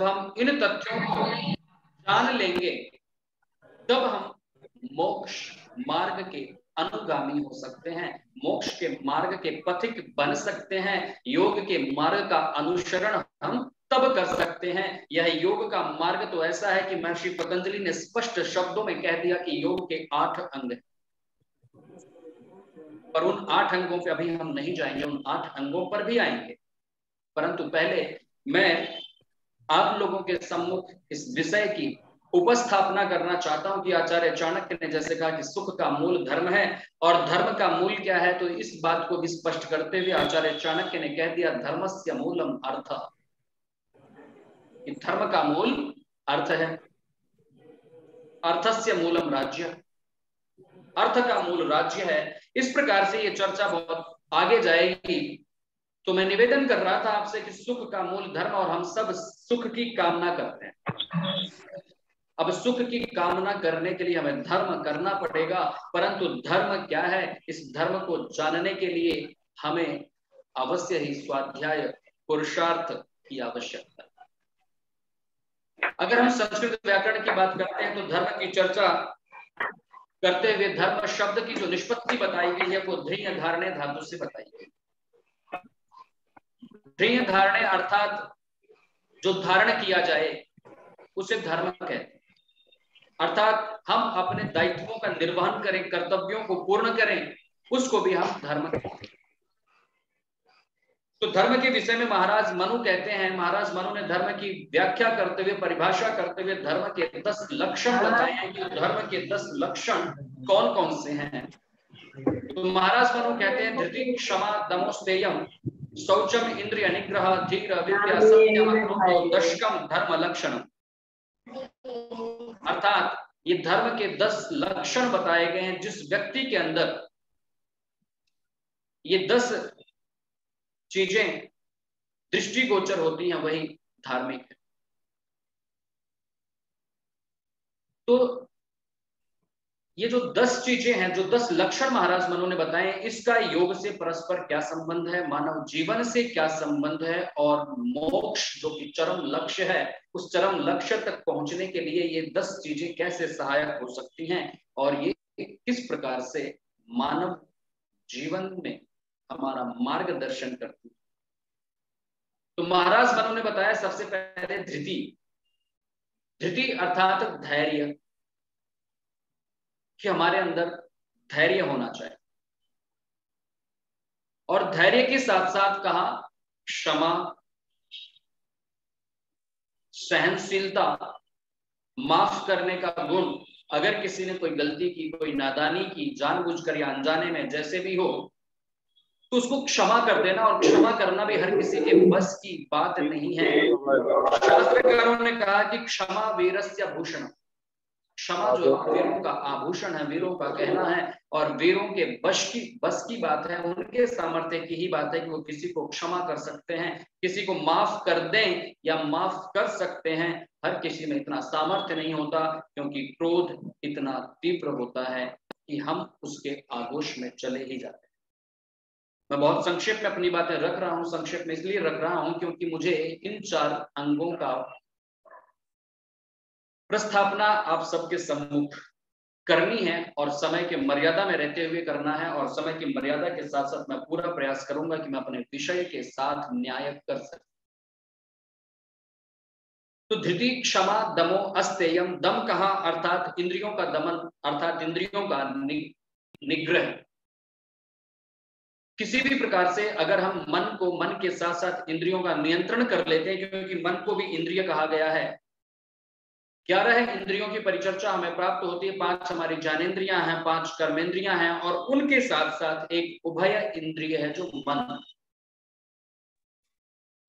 हम इन तथ्यों को जान लेंगे तब हम मोक्ष मार्ग के अनुगामी हो सकते हैं, मोक्ष के मार्ग के पथिक बन सकते हैं। योग के मार्ग का अनुसरण हम तब कर सकते हैं। यह योग का मार्ग तो ऐसा है कि महर्षि पतंजलि ने स्पष्ट शब्दों में कह दिया कि योग के 8 अंग हैं, पर उन 8 अंगों पे अभी हम नहीं जाएंगे, उन 8 अंगों पर भी आएंगे। परंतु पहले मैं आप लोगों के सम्मुख इस विषय की उपस्थापना करना चाहता हूं कि आचार्य चाणक्य ने जैसे कहा कि सुख का मूल धर्म है, और धर्म का मूल क्या है, तो इस बात को भी स्पष्ट करते हुए आचार्य चाणक्य ने कह दिया धर्मस्य मूलम अर्थ, कि धर्म का मूल अर्थ है। अर्थस्य मूलम राज्य, अर्थ का मूल राज्य है। इस प्रकार से ये चर्चा बहुत आगे जाएगी। तो मैं निवेदन कर रहा था आपसे कि सुख का मूल धर्म, और हम सब सुख की कामना करते हैं। अब सुख की कामना करने के लिए हमें धर्म करना पड़ेगा, परंतु धर्म क्या है, इस धर्म को जानने के लिए हमें अवश्य ही स्वाध्याय पुरुषार्थ की आवश्यकता है। अगर हम संस्कृत व्याकरण की बात करते हैं तो धर्म की चर्चा करते हुए धर्म शब्द की जो निष्पत्ति बताई गई है वो ध्रिय धारणे धातु से बताई गई। ध्रिय धारणे अर्थात जो धारण किया जाए उसे धर्म कहते हैं, अर्थात हम अपने दायित्वों का निर्वहन करें, कर्तव्यों को पूर्ण करें, उसको भी हम धर्म कहते हैं। तो धर्म के विषय में महाराज मनु कहते हैं, महाराज मनु ने धर्म की व्याख्या करते हुए, परिभाषा करते हुए धर्म के 10 लक्षण बताए हैं कि धर्म के 10 लक्षण कौन कौन से हैं। तो महाराज मनु कहते हैं धृति क्षमा दमोस्तेयम शौचम इंद्रिय निग्रह धीर विद्या सत्यम अक्रोधो दशकम धर्म लक्षणम, अर्थात ये धर्म के 10 लक्षण बताए गए हैं। जिस व्यक्ति के अंदर ये 10 चीजें दृष्टिगोचर होती हैं वही धार्मिक है। तो ये जो 10 चीजें हैं, जो 10 लक्षण महाराज मनु ने बताए, इसका योग से परस्पर क्या संबंध है, मानव जीवन से क्या संबंध है, और मोक्ष जो कि चरम लक्ष्य है, उस चरम लक्ष्य तक पहुंचने के लिए ये 10 चीजें कैसे सहायक हो सकती हैं, और ये किस प्रकार से मानव जीवन में हमारा मार्गदर्शन करती है। तो महाराज मनु ने बताया सबसे पहले धृति, धृति अर्थात धैर्य, कि हमारे अंदर धैर्य होना चाहिए, और धैर्य के साथ साथ कहा क्षमा, सहनशीलता, माफ करने का गुण। अगर किसी ने कोई गलती की, कोई नादानी की, जानबूझकर या अनजाने में जैसे भी हो, तो उसको क्षमा कर देना, और क्षमा करना भी हर किसी के बस की बात नहीं है। शास्त्रकारों ने कहा कि क्षमा वीरस्य भूषण, क्षमा जो वीरों का आभूषण है, वीरों का कहना है, और वीरों के बस की बात है, उनके सामर्थ्य की ही बात है कि वो किसी को क्षमा कर सकते हैं, किसी को माफ कर दें या माफ कर सकते हैं। हर किसी में इतना सामर्थ्य नहीं होता, क्योंकि क्रोध इतना तीव्र होता है कि हम उसके आगोश में चले ही जाते हैं। मैं बहुत संक्षेप में अपनी बातें रख रहा हूं, संक्षेप में इसलिए रख रहा हूं क्योंकि मुझे इन 4 अंगों का प्रस्थापना आप सबके सम्मुख करनी है, और समय के मर्यादा में रहते हुए करना है, और समय की मर्यादा के साथ साथ मैं पूरा प्रयास करूंगा कि मैं अपने विषय के साथ न्याय कर सकूं। तो धृति क्षमा दमो अस्तेयम, दम कहा अर्थात इंद्रियों का दमन, अर्थात इंद्रियों का निग्रह। किसी भी प्रकार से अगर हम मन के साथ साथ इंद्रियों का नियंत्रण कर लेते हैं, क्योंकि मन को भी इंद्रिय कहा गया है। 11 इंद्रियों की परिचर्चा हमें प्राप्त होती है, 5 हमारी ज्ञानेंद्रियां हैं, 5 कर्मेंद्रियां हैं, और उनके साथ साथ एक उभय इंद्रिय है जो मन।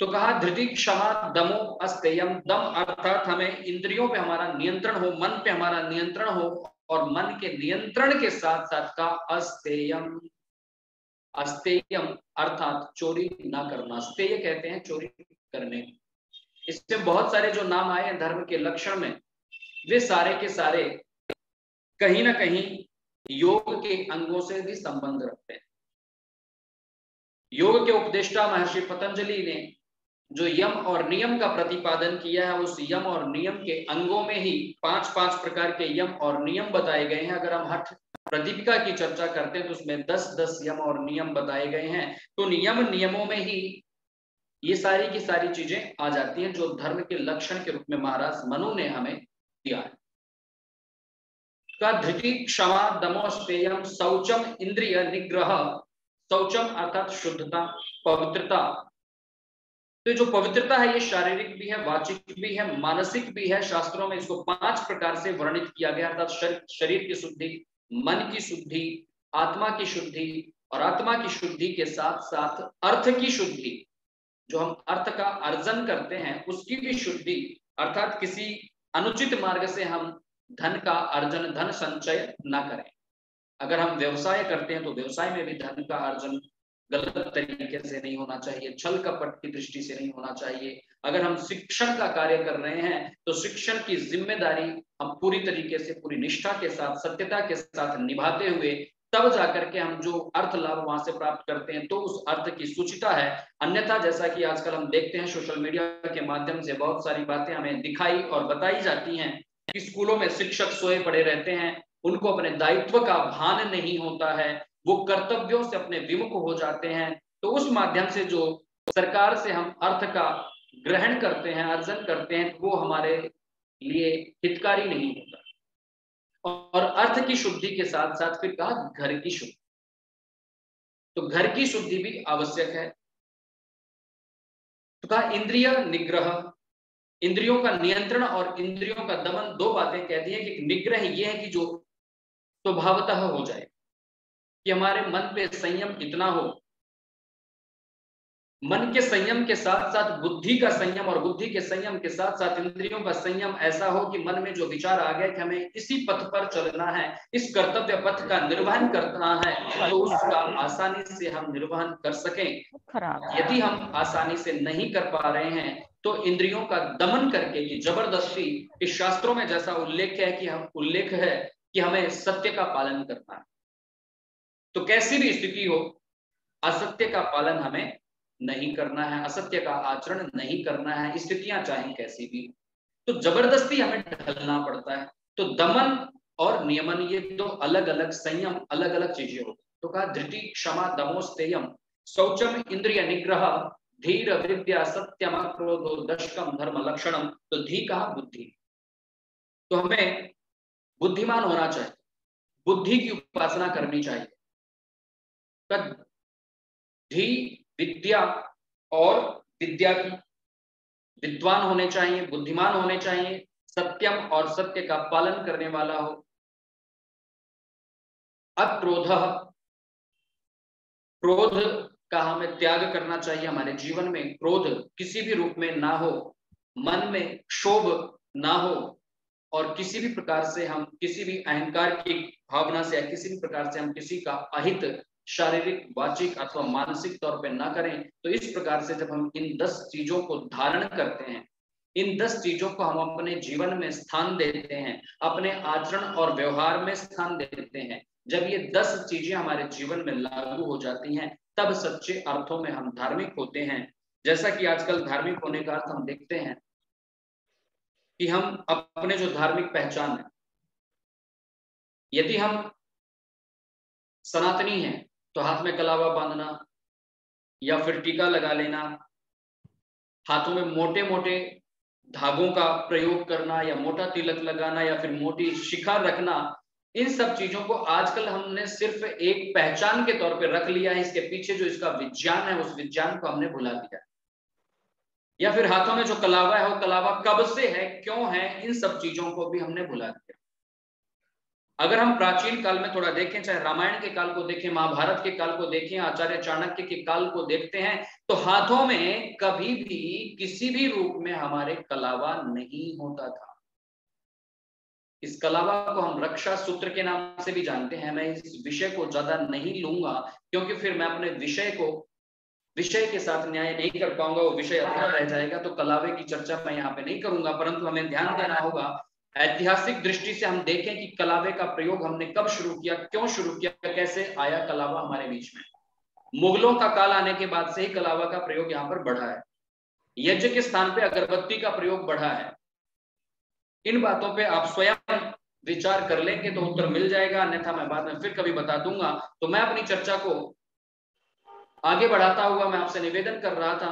तो कहा धृति क्षमा दमो अस्तेयम, दम अर्थात हमें इंद्रियों पे हमारा नियंत्रण हो, मन पे हमारा नियंत्रण हो, और मन के नियंत्रण के साथ साथ का अस्तेयम, अस्तेयम अर्थात चोरी ना करना, स्तेय कहते हैं चोरी करने। इसमें बहुत सारे जो नाम आए हैं धर्म के लक्षण में, वे सारे के सारे कहीं ना कहीं योग के अंगों से भी संबंध रखते हैं। योग के उपदेष्टा महर्षि पतंजलि ने जो यम और नियम का प्रतिपादन किया है, उस यम और नियम के अंगों में ही 5-5 प्रकार के यम और नियम बताए गए हैं। अगर हम हठ प्रदीपिका की चर्चा करते हैं तो उसमें 10-10 यम और नियम बताए गए हैं। तो नियम नियमों में ही ये सारी की सारी चीजें आ जाती हैं जो धर्म के लक्षण के रूप में महाराज मनु ने हमें दिया है। धृति, क्षमा, दमो, स्तेयम, शौचम, इंद्रिय निग्रह। शौचम अर्थात शुद्धता, पवित्रता। तो जो पवित्रता है ये शारीरिक भी है, वाचिक भी है, मानसिक भी है। शास्त्रों में इसको 5 प्रकार से वर्णित किया गया, अर्थात शरीर की शुद्धि, मन की शुद्धि, आत्मा की शुद्धि, और आत्मा की शुद्धि के साथ साथ अर्थ की शुद्धि, जो हम अर्थ का अर्जन करते हैं उसकी भी शुद्धि, अर्थात किसी अनुचित मार्ग से हम धन का अर्जन, धन संचय ना करें। अगर हम व्यवसाय करते हैं तो व्यवसाय में भी धन का अर्जन गलत तरीके से नहीं होना चाहिए, छल कपट की दृष्टि से नहीं होना चाहिए। अगर हम शिक्षण का कार्य कर रहे हैं तो शिक्षण की जिम्मेदारी हम पूरी तरीके से, पूरी निष्ठा के साथ, सत्यता के साथ निभाते हुए तब जाकर के हम जो अर्थ लाभ वहां से प्राप्त करते हैं तो उस अर्थ की सूचिता है। अन्यथा जैसा कि आजकल हम देखते हैं सोशल मीडिया के माध्यम से बहुत सारी बातें हमें दिखाई और बताई जाती हैं कि स्कूलों में शिक्षक सोए पड़े रहते हैं, उनको अपने दायित्व का भान नहीं होता है, वो कर्तव्यों से अपने विमुख हो जाते हैं। तो उस माध्यम से जो सरकार से हम अर्थ का ग्रहण करते हैं, अर्जन करते हैं, वो हमारे लिए हितकारी नहीं होता। और अर्थ की शुद्धि के साथ साथ फिर कहा घर की शुद्धि, तो घर की शुद्धि भी आवश्यक है। तो कहा इंद्रिय निग्रह, इंद्रियों का नियंत्रण और इंद्रियों का दमन। 2 बातें कहती है कि निग्रह ये है कि जो स्वभावतः हो जाए, कि हमारे मन पे संयम इतना हो, मन के संयम के साथ साथ बुद्धि का संयम, और बुद्धि के संयम के साथ साथ इंद्रियों का संयम ऐसा हो कि मन में जो विचार आ गया कि हमें इसी पथ पर चलना है, इस कर्तव्य पथ का निर्वहन करना है, तो उसका आसानी से हम निर्वहन कर सकें। यदि हम आसानी से नहीं कर पा रहे हैं तो इंद्रियों का दमन करके, कि जबरदस्ती, इस शास्त्रों में जैसा उल्लेख है कि हमें सत्य का पालन करना है, तो कैसी भी स्थिति हो असत्य का पालन हमें नहीं करना है, असत्य का आचरण नहीं करना है, स्थितियां चाहे कैसी भी, तो जबरदस्ती हमें ढलना पड़ता है। तो दमन और नियमन ये 2 अलग अलग संयम, अलग अलग चीजें होती। तो कहा धृति, क्षमा, दमो, स्तेयम, शौचम, इंद्रिय निग्रह, धीर, विद्या, सत्यम, क्रोधो, दशकम, धर्म लक्षणम। तो धी कहा बुद्धि, तो हमें बुद्धिमान होना चाहिए, बुद्धि की उपासना करनी चाहिए। धी विद्या, और विद्या की विद्वान होने चाहिए, बुद्धिमान होने चाहिए, सत्यम और सत्य का पालन करने वाला हो। अक्रोध, क्रोध का हमें त्याग करना चाहिए, हमारे जीवन में क्रोध किसी भी रूप में ना हो, मन में क्षोभ ना हो, और किसी भी प्रकार से हम किसी भी अहंकार की भावना से या किसी भी प्रकार से हम किसी का अहित शारीरिक, वाचिक अथवा मानसिक तौर पे ना करें। तो इस प्रकार से जब हम इन 10 चीजों को धारण करते हैं, इन 10 चीजों को हम अपने जीवन में स्थान देते हैं, अपने आचरण और व्यवहार में स्थान देते हैं, जब ये 10 चीजें हमारे जीवन में लागू हो जाती हैं तब सच्चे अर्थों में हम धार्मिक होते हैं। जैसा कि आजकल धार्मिक होने का अर्थ हम देखते हैं कि हम अपने जो धार्मिक पहचान है, यदि हम सनातनी हैं तो हाथ में कलावा बांधना या फिर टीका लगा लेना, हाथों में मोटे मोटे धागों का प्रयोग करना या मोटा तिलक लगाना या फिर मोटी शिखा रखना, इन सब चीजों को आजकल हमने सिर्फ एक पहचान के तौर पे रख लिया है। इसके पीछे जो इसका विज्ञान है उस विज्ञान को हमने भुला दिया। या फिर हाथों में जो कलावा है वो कलावा कब से है, क्यों है, इन सब चीजों को भी हमने भुला दिया। अगर हम प्राचीन काल में थोड़ा देखें, चाहे रामायण के काल को देखें, महाभारत के काल को देखें, आचार्य चाणक्य के काल को देखते हैं, तो हाथों में कभी भी किसी भी रूप में हमारे कलावा नहीं होता था। इस कलावा को हम रक्षा सूत्र के नाम से भी जानते हैं। मैं इस विषय को ज्यादा नहीं लूंगा क्योंकि फिर मैं अपने विषय के साथ न्याय नहीं कर पाऊंगा, वो विषय अधूरा रह जाएगा। तो कलावे की चर्चा मैं यहाँ पे नहीं करूंगा, परंतु हमें ध्यान देना होगा, ऐतिहासिक दृष्टि से हम देखें कि कलावे का प्रयोग हमने कब शुरू किया, क्यों शुरू किया, कैसे आया कलावा हमारे बीच में। मुगलों का काल आने के बाद से ही कलावा का प्रयोग यहाँ पर बढ़ा है। यज्ञ के स्थान पे अगरबत्ती का प्रयोग बढ़ा है। इन बातों पे आप स्वयं विचार कर लेंगे तो उत्तर मिल जाएगा, अन्यथा मैं बाद में फिर कभी बता दूंगा। तो मैं अपनी चर्चा को आगे बढ़ाता हुआ मैं आपसे निवेदन कर रहा था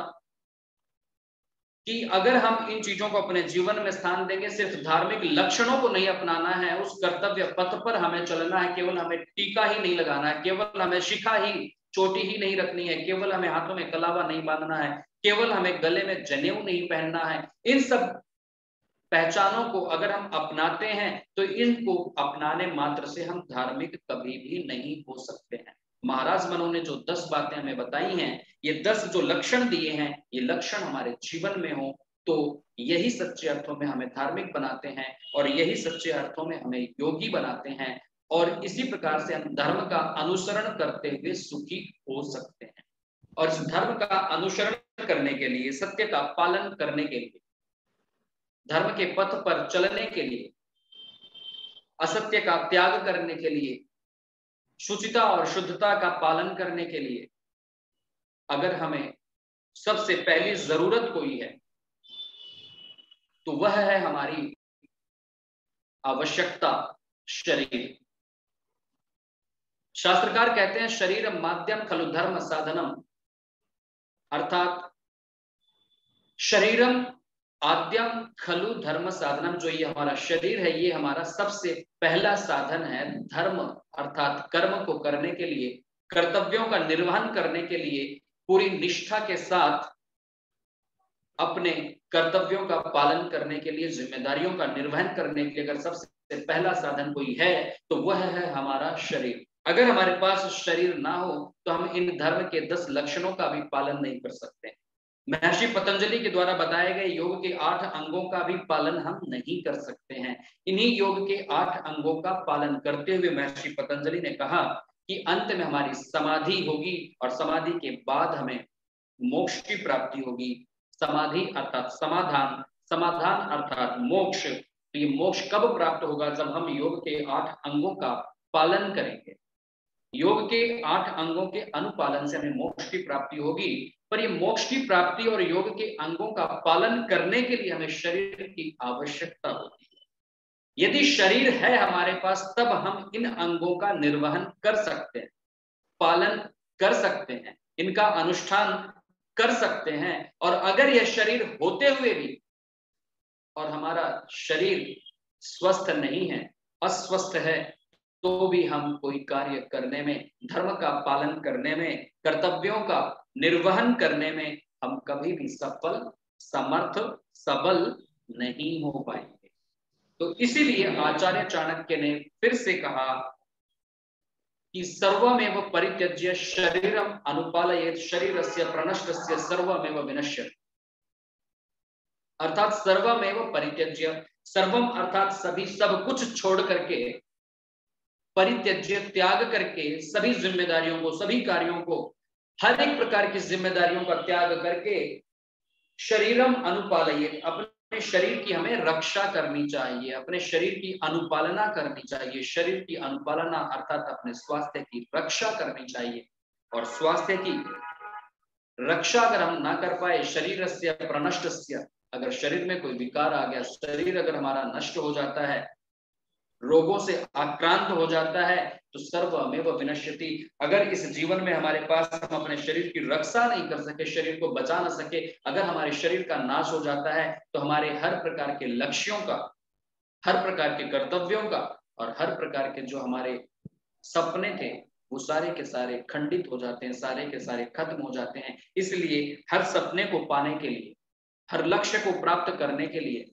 कि अगर हम इन चीजों को अपने जीवन में स्थान देंगे, सिर्फ धार्मिक लक्षणों को नहीं अपनाना है, उस कर्तव्य पथ पर हमें चलना है, केवल हमें टीका ही नहीं लगाना है, केवल हमें शिखा ही चोटी ही नहीं रखनी है, केवल हमें हाथों में कलावा नहीं बांधना है, केवल हमें गले में जनेऊ नहीं पहनना है, इन सब पहचानों को अगर हम अपनाते हैं तो इनको अपनाने मात्र से हम धार्मिक कभी भी नहीं हो सकते हैं। महाराज मनु ने जो 10 बातें हमें बताई हैं, ये 10 जो लक्षण दिए हैं, ये लक्षण हमारे जीवन में हो तो यही सच्चे अर्थों में हमें धार्मिक बनाते हैं और यही सच्चे अर्थों में हमें योगी बनाते हैं, और इसी प्रकार से हम धर्म का अनुसरण करते हुए सुखी हो सकते हैं। और इस धर्म का अनुसरण करने के लिए, सत्य का पालन करने के लिए, धर्म के पथ पर चलने के लिए, असत्य का त्याग करने के लिए, शुचिता और शुद्धता का पालन करने के लिए, अगर हमें सबसे पहली जरूरत कोई है तो वह है हमारी आवश्यकता शरीर। शास्त्रकार कहते हैं शरीर माध्यम खलु धर्म साधनम, अर्थात शरीरम आद्यम खलु धर्म साधनम, जो ये हमारा शरीर है ये हमारा सबसे पहला साधन है धर्म अर्थात कर्म को करने के लिए, कर्तव्यों का निर्वहन करने के लिए, पूरी निष्ठा के साथ अपने कर्तव्यों का पालन करने के लिए, जिम्मेदारियों का निर्वहन करने के लिए अगर सबसे पहला साधन कोई है तो वह है हमारा शरीर। अगर हमारे पास शरीर ना हो तो हम इन धर्म के 10 लक्षणों का भी पालन नहीं कर सकते। महर्षि पतंजलि के द्वारा बताए गए योग के 8 अंगों का भी पालन हम नहीं कर सकते हैं। इन्हीं योग के 8 अंगों का पालन करते हुए महर्षि पतंजलि ने कहा कि अंत में हमारी समाधि होगी और समाधि के बाद हमें मोक्ष की प्राप्ति होगी। समाधि अर्थात समाधान, समाधान अर्थात मोक्ष। तो ये मोक्ष कब प्राप्त होगा? जब हम योग के 8 अंगों का पालन करेंगे। योग के 8 अंगों के अनुपालन से हमें मोक्ष की प्राप्ति होगी, पर ये मोक्ष की प्राप्ति और योग के अंगों का पालन करने के लिए हमें शरीर की आवश्यकता होती है। यदि शरीर है हमारे पास तब हम इन अंगों का निर्वहन कर सकते हैं, पालन कर सकते हैं, इनका अनुष्ठान कर सकते हैं। और अगर यह शरीर होते हुए भी और हमारा शरीर स्वस्थ नहीं है, अस्वस्थ है, तो भी हम कोई कार्य करने में, धर्म का पालन करने में, कर्तव्यों का निर्वहन करने में हम कभी भी सफल, समर्थ, सबल नहीं हो पाएंगे। तो इसीलिए आचार्य चाणक्य ने फिर से कहा कि सर्वमेव परित्यज्य शरीरम अनुपालयेत शरीरस्य प्रणष्टस्य सर्वमेव विनश्यति, अर्थात सर्वमेव परित्यज्य, सर्वम अर्थात सभी, सब कुछ छोड़ करके, परित्यज्य त्याग करके, सभी जिम्मेदारियों को, सभी कार्यों को, हर एक प्रकार की जिम्मेदारियों का त्याग करके, शरीरम अनुपालयेत, अपने शरीर की हमें रक्षा करनी चाहिए, अपने शरीर की अनुपालना करनी चाहिए। शरीर की अनुपालना अर्थात अपने स्वास्थ्य की रक्षा करनी चाहिए। और स्वास्थ्य की रक्षा अगर हम ना कर पाए, शरीरस्य प्रणष्टस्य, अगर शरीर में कोई विकार आ गया, शरीर अगर हमारा नष्ट हो जाता है, रोगों से आक्रांत हो जाता है, तो सर्वमेव विनश्यति। अगर इस जीवन में हमारे पास हम अपने शरीर की रक्षा नहीं कर सके, शरीर को बचा ना सके, अगर हमारे शरीर का नाश हो जाता है तो हमारे हर प्रकार के लक्ष्यों का, हर प्रकार के कर्तव्यों का और हर प्रकार के जो हमारे सपने थे वो सारे के सारे खंडित हो जाते हैं, सारे के सारे खत्म हो जाते हैं। इसलिए हर सपने को पाने के लिए, हर लक्ष्य को प्राप्त करने के लिए,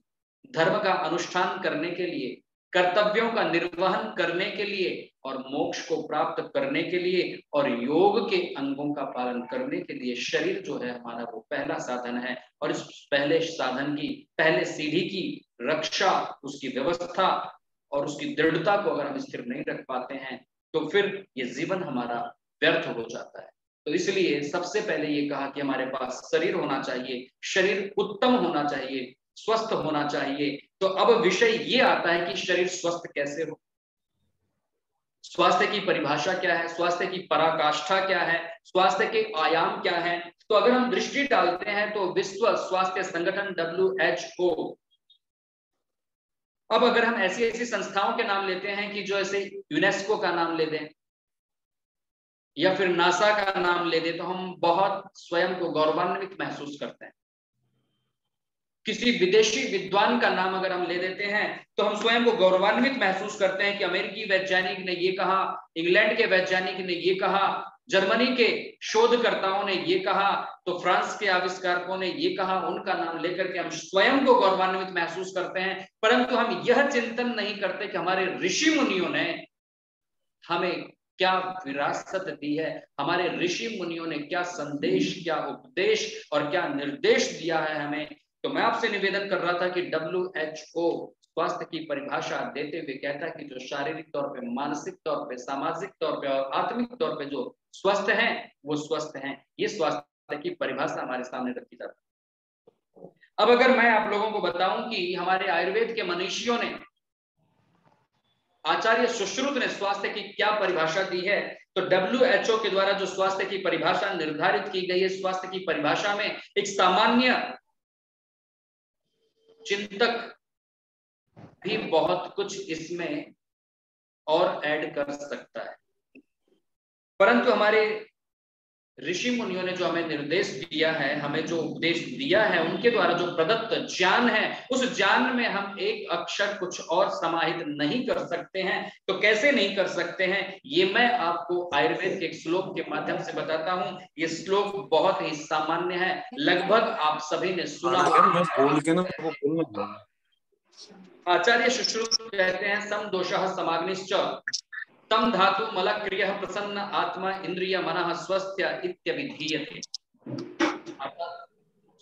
धर्म का अनुष्ठान करने के लिए, कर्तव्यों का निर्वहन करने के लिए और मोक्ष को प्राप्त करने के लिए और योग के अंगों का पालन करने के लिए शरीर जो है हमारा वो पहला साधन है। और इस पहले साधन की, पहले सीढ़ी की रक्षा, उसकी व्यवस्था और उसकी दृढ़ता को अगर हम स्थिर नहीं रख पाते हैं तो फिर ये जीवन हमारा व्यर्थ हो जाता है। तो इसलिए सबसे पहले ये कहा कि हमारे पास शरीर होना चाहिए, शरीर उत्तम होना चाहिए, स्वस्थ होना चाहिए। तो अब विषय ये आता है कि शरीर स्वस्थ कैसे हो। स्वास्थ्य की परिभाषा क्या है, स्वास्थ्य की पराकाष्ठा क्या है, स्वास्थ्य के आयाम क्या है। तो अगर हम दृष्टि डालते हैं तो विश्व स्वास्थ्य संगठन WHO, अब अगर हम ऐसी ऐसी संस्थाओं के नाम लेते हैं कि जो ऐसे यूनेस्को का नाम ले दें या फिर नासा का नाम ले दें तो हम बहुत स्वयं को गौरवान्वित महसूस करते हैं। किसी विदेशी विद्वान का नाम अगर हम ले देते हैं तो हम स्वयं को गौरवान्वित महसूस करते हैं कि अमेरिकी वैज्ञानिक ने ये कहा, इंग्लैंड के वैज्ञानिक ने ये कहा, जर्मनी के शोधकर्ताओं ने ये कहा, तो फ्रांस के आविष्कारकों ने ये कहा, उनका नाम लेकर के हम स्वयं को गौरवान्वित महसूस करते हैं। परंतु हम यह चिंतन नहीं करते कि हमारे ऋषि मुनियों ने हमें क्या विरासत दी है, हमारे ऋषि मुनियों ने क्या संदेश, क्या उपदेश और क्या निर्देश दिया है हमें। तो मैं आपसे निवेदन कर रहा था कि WHO स्वास्थ्य की परिभाषा देते हुए कहता है कि जो शारीरिक तौर पे, मानसिक तौर पे, सामाजिक तौर पे और आत्मिक तौर पे जो स्वस्थ हैं वो स्वस्थ हैं। ये स्वास्थ्य की परिभाषा हमारे सामने रखी जाती है। अब अगर मैं आप लोगों को बताऊं कि हमारे आयुर्वेद के मनीषियों ने, आचार्य सुश्रुत ने स्वास्थ्य की क्या परिभाषा दी है, तो WHO के द्वारा जो स्वास्थ्य की परिभाषा निर्धारित की गई है, स्वास्थ्य की परिभाषा में एक सामान्य चिंतक भी बहुत कुछ इसमें और ऐड कर सकता है। परंतु हमारे ऋषि मुनियों ने जो हमें निर्देश दिया है, हमें जो उपदेश दिया है, उनके द्वारा जो प्रदत्त ज्ञान है, उस ज्ञान में हम एक अक्षर कुछ और समाहित नहीं कर सकते हैं। तो कैसे नहीं कर सकते हैं, ये मैं आपको आयुर्वेद के एक श्लोक के माध्यम से बताता हूं। ये श्लोक बहुत ही सामान्य है, लगभग आप सभी ने सुना होगा। आचार्य सुश्रुत कहते हैं सम दोषः समाग्निश्च तम धातु मलक्रियः प्रसन्न आत्मा इंद्रिय मनः स्वस्थ्य इत्यभिधीयते।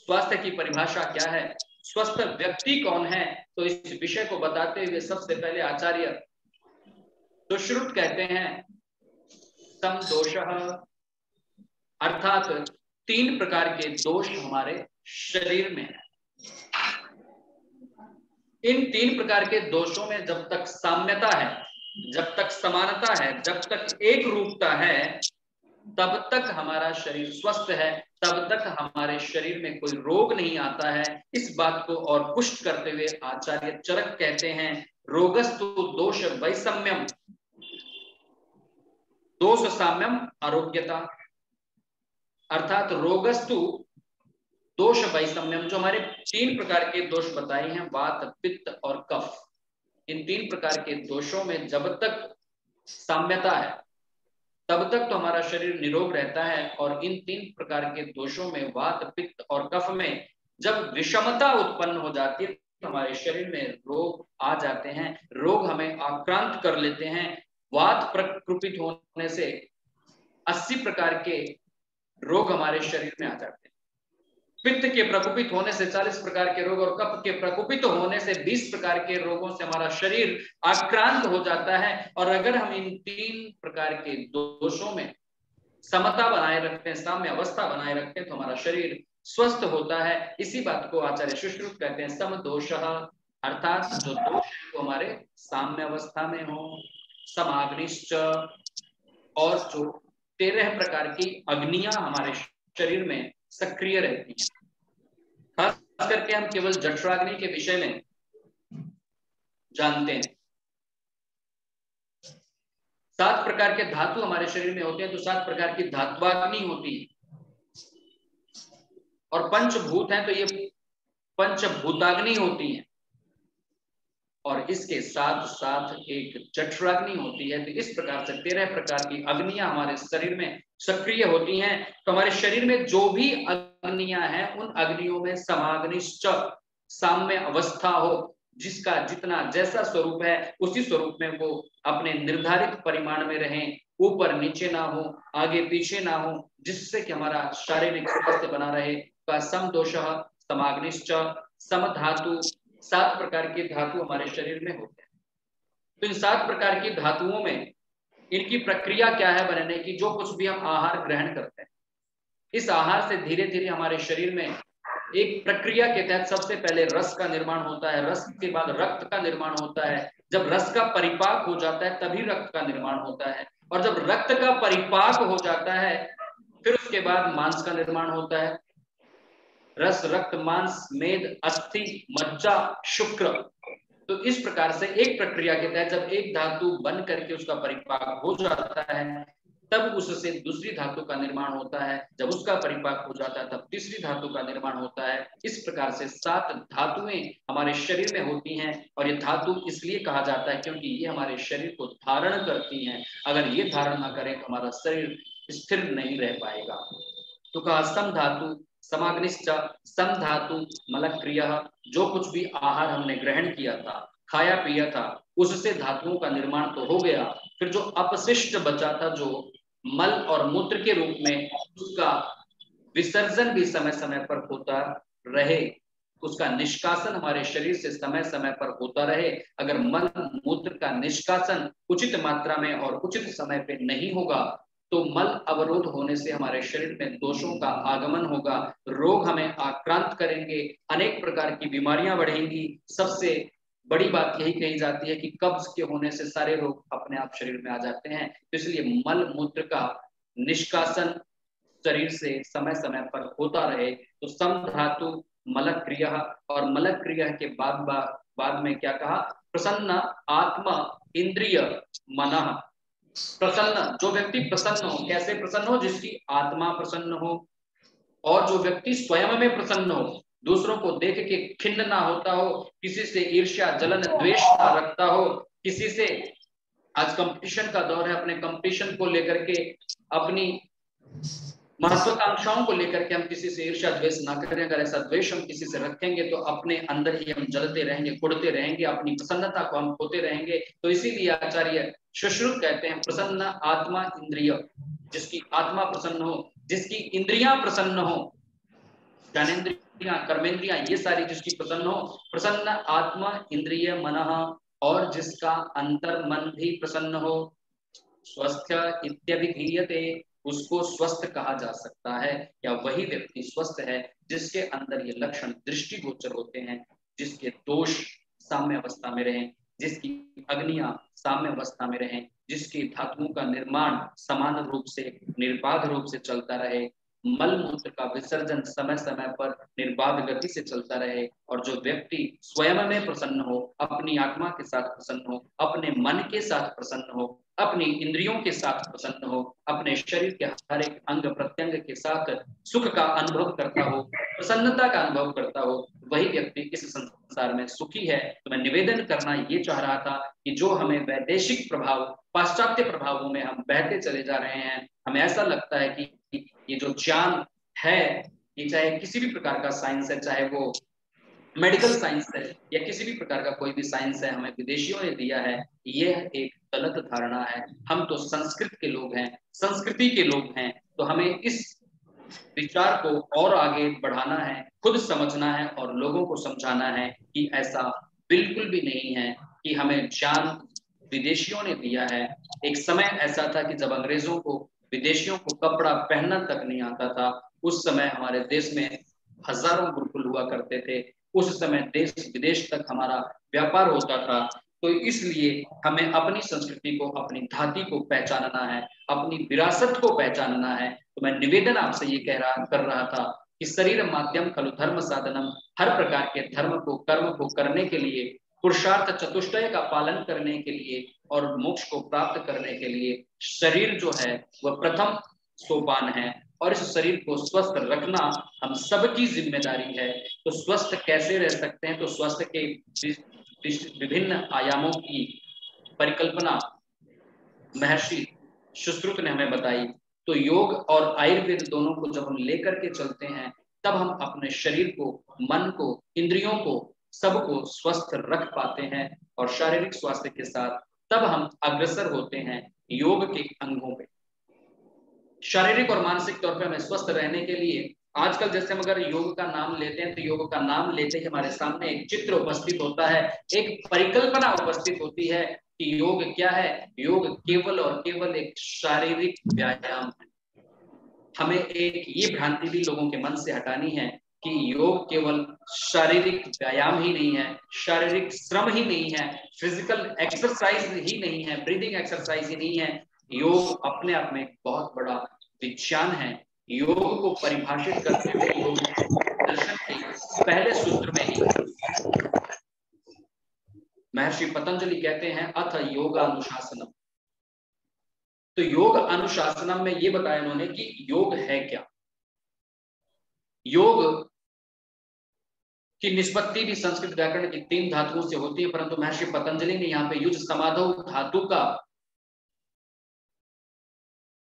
स्वास्थ्य की परिभाषा क्या है, स्वस्थ व्यक्ति कौन है, तो इस विषय को बताते हुए सबसे पहले आचार्य सुश्रुत कहते हैं सम दोषः, अर्थात 3 प्रकार के दोष हमारे शरीर में है। इन 3 प्रकार के दोषों में जब तक साम्यता है, जब तक समानता है, जब तक एक रूपता है, तब तक हमारा शरीर स्वस्थ है, तब तक हमारे शरीर में कोई रोग नहीं आता है। इस बात को और पुष्ट करते हुए आचार्य चरक कहते हैं रोगस्तु दोष वैषम्यम, दोष साम्यम आरोग्यता, अर्थात रोगस्तु दोष वैषम्यम, जो हमारे 3 प्रकार के दोष बताए हैं, वात, पित्त और कफ, इन 3 प्रकार के दोषों में जब तक साम्यता है तब तक तो हमारा शरीर निरोग रहता है। और इन 3 प्रकार के दोषों में, वात, पित्त और कफ में जब विषमता उत्पन्न हो जाती है तो हमारे शरीर में रोग आ जाते हैं, रोग हमें आक्रांत कर लेते हैं। वात प्रकुपित होने से 80 प्रकार के रोग हमारे शरीर में आ जाते हैं, पित्त के प्रकोपित होने से 40 प्रकार के रोग और कफ के प्रकोपित होने से 20 प्रकार के रोगों से हमारा शरीर आक्रांत हो जाता है। और अगर हम इन 3 प्रकार के दोषों में समता बनाए रखते हैं, साम्य अवस्था बनाए रखते हैं, तो हमारा शरीर स्वस्थ होता है। इसी बात को आचार्य सुश्रुत कहते हैं सम दोषः, अर्थात जो दोष है वो हमारे साम्य अवस्था में हो, समाग्निश्च, और जो 13 प्रकार की अग्नियां हमारे शरीर में सक्रिय रहती हैं। खास करके हम केवल जठराग्नि के विषय में जानते हैं। 7 प्रकार के धातु हमारे शरीर में होते हैं, तो 7 प्रकार की धात्वाग्नि होती है। और पंचभूत हैं तो ये पंचभूताग्नि होती है, और इसके साथ साथ एक जठराग्नि होती है। तो इस प्रकार से 13 प्रकार की अग्नियां हमारे शरीर में सक्रिय होती हैं। तो हमारे शरीर में जो भी अग्नियां हैं, उन अग्नियों में समाग्निश्च, साम्य अवस्था हो, जिसका जितना जैसा स्वरूप है उसी स्वरूप में वो अपने निर्धारित परिमाण में रहें, ऊपर नीचे ना हो, आगे पीछे ना हो, जिससे कि हमारा शारीरिक स्वास्थ्य बना रहे। का सम दोषः समाग्निश्च, सम धातु, 7 प्रकार के धातु हमारे शरीर में होते हैं। तो इन 7 प्रकार की धातुओं में इनकी प्रक्रिया क्या है बनने की, जो कुछ भी हम आहार ग्रहण करते हैं, इस आहार से धीरे धीरे हमारे शरीर में एक प्रक्रिया के तहत सबसे पहले रस का निर्माण होता है, रस के बाद रक्त का निर्माण होता है, जब रस का परिपाक हो जाता है तभी रक्त का निर्माण होता है, और जब रक्त का परिपाक हो जाता है फिर उसके बाद मांस का निर्माण होता है। रस, रक्त, मांस, मेद, अस्थि, मज्जा, शुक्र। तो इस प्रकार से एक प्रक्रिया के तहत जब एक धातु बन करके उसका परिपाक हो जाता है तब उससे दूसरी धातु का निर्माण होता है, जब उसका परिपाक हो जाता है तब तीसरी धातु का निर्माण होता है। इस प्रकार से 7 धातुएं हमारे शरीर में होती हैं, और ये धातु इसलिए कहा जाता है क्योंकि ये हमारे शरीर को धारण करती हैं। अगर ये धारण ना करें तो हमारा शरीर स्थिर नहीं रह पाएगा। तो कहा सम धातु समाग्निश्च सम धातु मलक्रियः, जो कुछ भी आहार हमने ग्रहण किया था, खाया पिया था, उससे धातुओं का निर्माण तो हो गया, फिर जो अपशिष्ट बचा था, जो मल और मूत्र के रूप में, उसका विसर्जन भी समय समय पर होता रहे, उसका निष्कासन हमारे शरीर से समय समय पर होता रहे। अगर मल मूत्र का निष्कासन उचित मात्रा में और उचित समय पे नहीं होगा तो मल अवरोध होने से हमारे शरीर में दोषों का आगमन होगा, रोग हमें आक्रांत करेंगे, अनेक प्रकार की बीमारियां बढ़ेंगी। सबसे बड़ी बात यही कही जाती है कि कब्ज के होने से सारे रोग अपने आप शरीर में आ जाते हैं। तो इसलिए मल मूत्र का निष्कासन शरीर से समय समय पर होता रहे। तो सम धातु मलक्रिय, और मलक्रिय के बाद में क्या कहा, प्रसन्न आत्मा इंद्रिय मनः। प्रसन्न, जो व्यक्ति प्रसन्न हो, कैसे प्रसन्न हो, जिसकी आत्मा प्रसन्न हो, और जो व्यक्ति स्वयं में प्रसन्न हो, दूसरों को देख के खिन्न ना होता हो, किसी से ईर्ष्या जलन द्वेष ना रखता हो, किसी से, आज कंपटीशन का दौर है, अपने कंपटीशन को लेकर के, अपनी महत्वाकांक्षाओं को लेकर के हम किसी से ईर्ष्या द्वेष ना करें। अगर ऐसा द्वेष हम किसी से रखेंगे तो अपने अंदर ही हम जलते रहेंगे, कुड़ते रहेंगे, अपनी प्रसन्नता को हम खोते रहेंगे। तो इसीलिए आचार्य सुश्रुत कहते हैं प्रसन्न आत्मा इंद्रिय, जिसकी आत्मा प्रसन्न हो, जिसकी इंद्रियां प्रसन्न हो, ज्ञानेन्द्रियां कर्मेंद्रियां ये सारी जिसकी प्रसन्न हो, प्रसन्न आत्मा इंद्रिय मनः, और जिसका अंतर मन भी प्रसन्न हो, स्वस्थ इत्यभिधीयते, उसको स्वस्थ कहा जा सकता है, या वही व्यक्ति स्वस्थ है जिसके अंदर ये लक्षण दृष्टिगोचर होते हैं, जिसके दोष साम्य अवस्था में रहें, जिसकी अग्नियां साम्य अवस्था में रहें, जिसकी धातुओं का निर्माण समान रूप से निर्बाध रूप से चलता रहे, मल मूत्र का विसर्जन समय समय पर निर्बाध गति से चलता रहे, और जो व्यक्ति स्वयं में प्रसन्न हो, अपनी आत्मा के साथ प्रसन्न हो, अपने मन के साथ प्रसन्न हो, अपनी इंद्रियों के साथ प्रसन्न हो, अपने शरीर के हर एक अंग प्रत्यंग के साथ सुख का अनुभव करता हो, प्रसन्नता का अनुभव करता हो, वही व्यक्ति इस संसार में सुखी है। तो मैं निवेदन करना ये चाह रहा था कि जो हमें वैदेशिक प्रभाव, पाश्चात्य प्रभावों में हम बहते चले जा रहे हैं, हमें ऐसा लगता है कि ये जो ज्ञान है, ये चाहे किसी भी प्रकार का साइंस है, चाहे वो मेडिकल साइंस है या किसी भी प्रकार का कोई भी साइंस है, हमें विदेशियों ने दिया है, यह एक गलत धारणा है। हम तो संस्कृत के लोग हैं, संस्कृति के लोग हैं, तो हमें इस विचार को और आगे बढ़ाना है, खुद समझना है और लोगों को समझाना है कि ऐसा बिल्कुल भी नहीं है कि हमें ज्ञान विदेशियों ने दिया है। एक समय ऐसा था कि जब अंग्रेजों को, विदेशियों को कपड़ा पहनना तक नहीं आता था, उस समय हमारे देश में हजारों गुरुकुल हुआ करते थे, उस समय देश विदेश तक हमारा व्यापार होता था। तो इसलिए हमें अपनी संस्कृति को, अपनी धाती को पहचानना है, अपनी विरासत को पहचानना है। तो मैं निवेदन आपसे ये कर रहा था कि शरीर माध्यम खलु धर्म साधनम, हर प्रकार के धर्म को, कर्म को करने के लिए, पुरुषार्थ चतुष्टय का पालन करने के लिए और मोक्ष को प्राप्त करने के लिए शरीर जो है वह प्रथम सोपान है, और इस शरीर को स्वस्थ रखना हम सबकी जिम्मेदारी है। तो स्वस्थ कैसे रह सकते हैं, तो स्वस्थ के विभिन्न आयामों की परिकल्पना महर्षि सुश्रुत ने हमें बताई। तो योग और आयुर्वेद दोनों को जब हम लेकर के चलते हैं, तब हम अपने शरीर को, मन को, इंद्रियों को, सबको स्वस्थ रख पाते हैं, और शारीरिक स्वास्थ्य के साथ तब हम अग्रसर होते हैं योग के अंगों पे। शारीरिक और मानसिक तौर पे हमें स्वस्थ रहने के लिए आजकल जैसे हम अगर योग का नाम लेते हैं तो योग का नाम लेते ही हमारे सामने एक चित्र उपस्थित होता है, एक परिकल्पना उपस्थित होती है कि योग क्या है। योग केवल और केवल एक शारीरिक व्यायाम है। हमें एक ये भ्रांति भी लोगों के मन से हटानी है कि योग केवल शारीरिक व्यायाम ही नहीं है, शारीरिक श्रम ही नहीं है, फिजिकल एक्सरसाइज ही नहीं है, ब्रीदिंग एक्सरसाइज ही नहीं है। योग अपने आप में एक बहुत बड़ा विज्ञान है। योग को परिभाषित करते हुए योग दर्शन के पहले सूत्र में ही महर्षि पतंजलि कहते हैं अथ योगानुशासनम। तो योग अनुशासनम में ये बताया उन्होंने कि योग है क्या। योग की निष्पत्ति भी संस्कृत व्याकरण की 3 धातुओं से होती है, परंतु महर्षि पतंजलि ने यहाँ पे युज समाधौ धातु का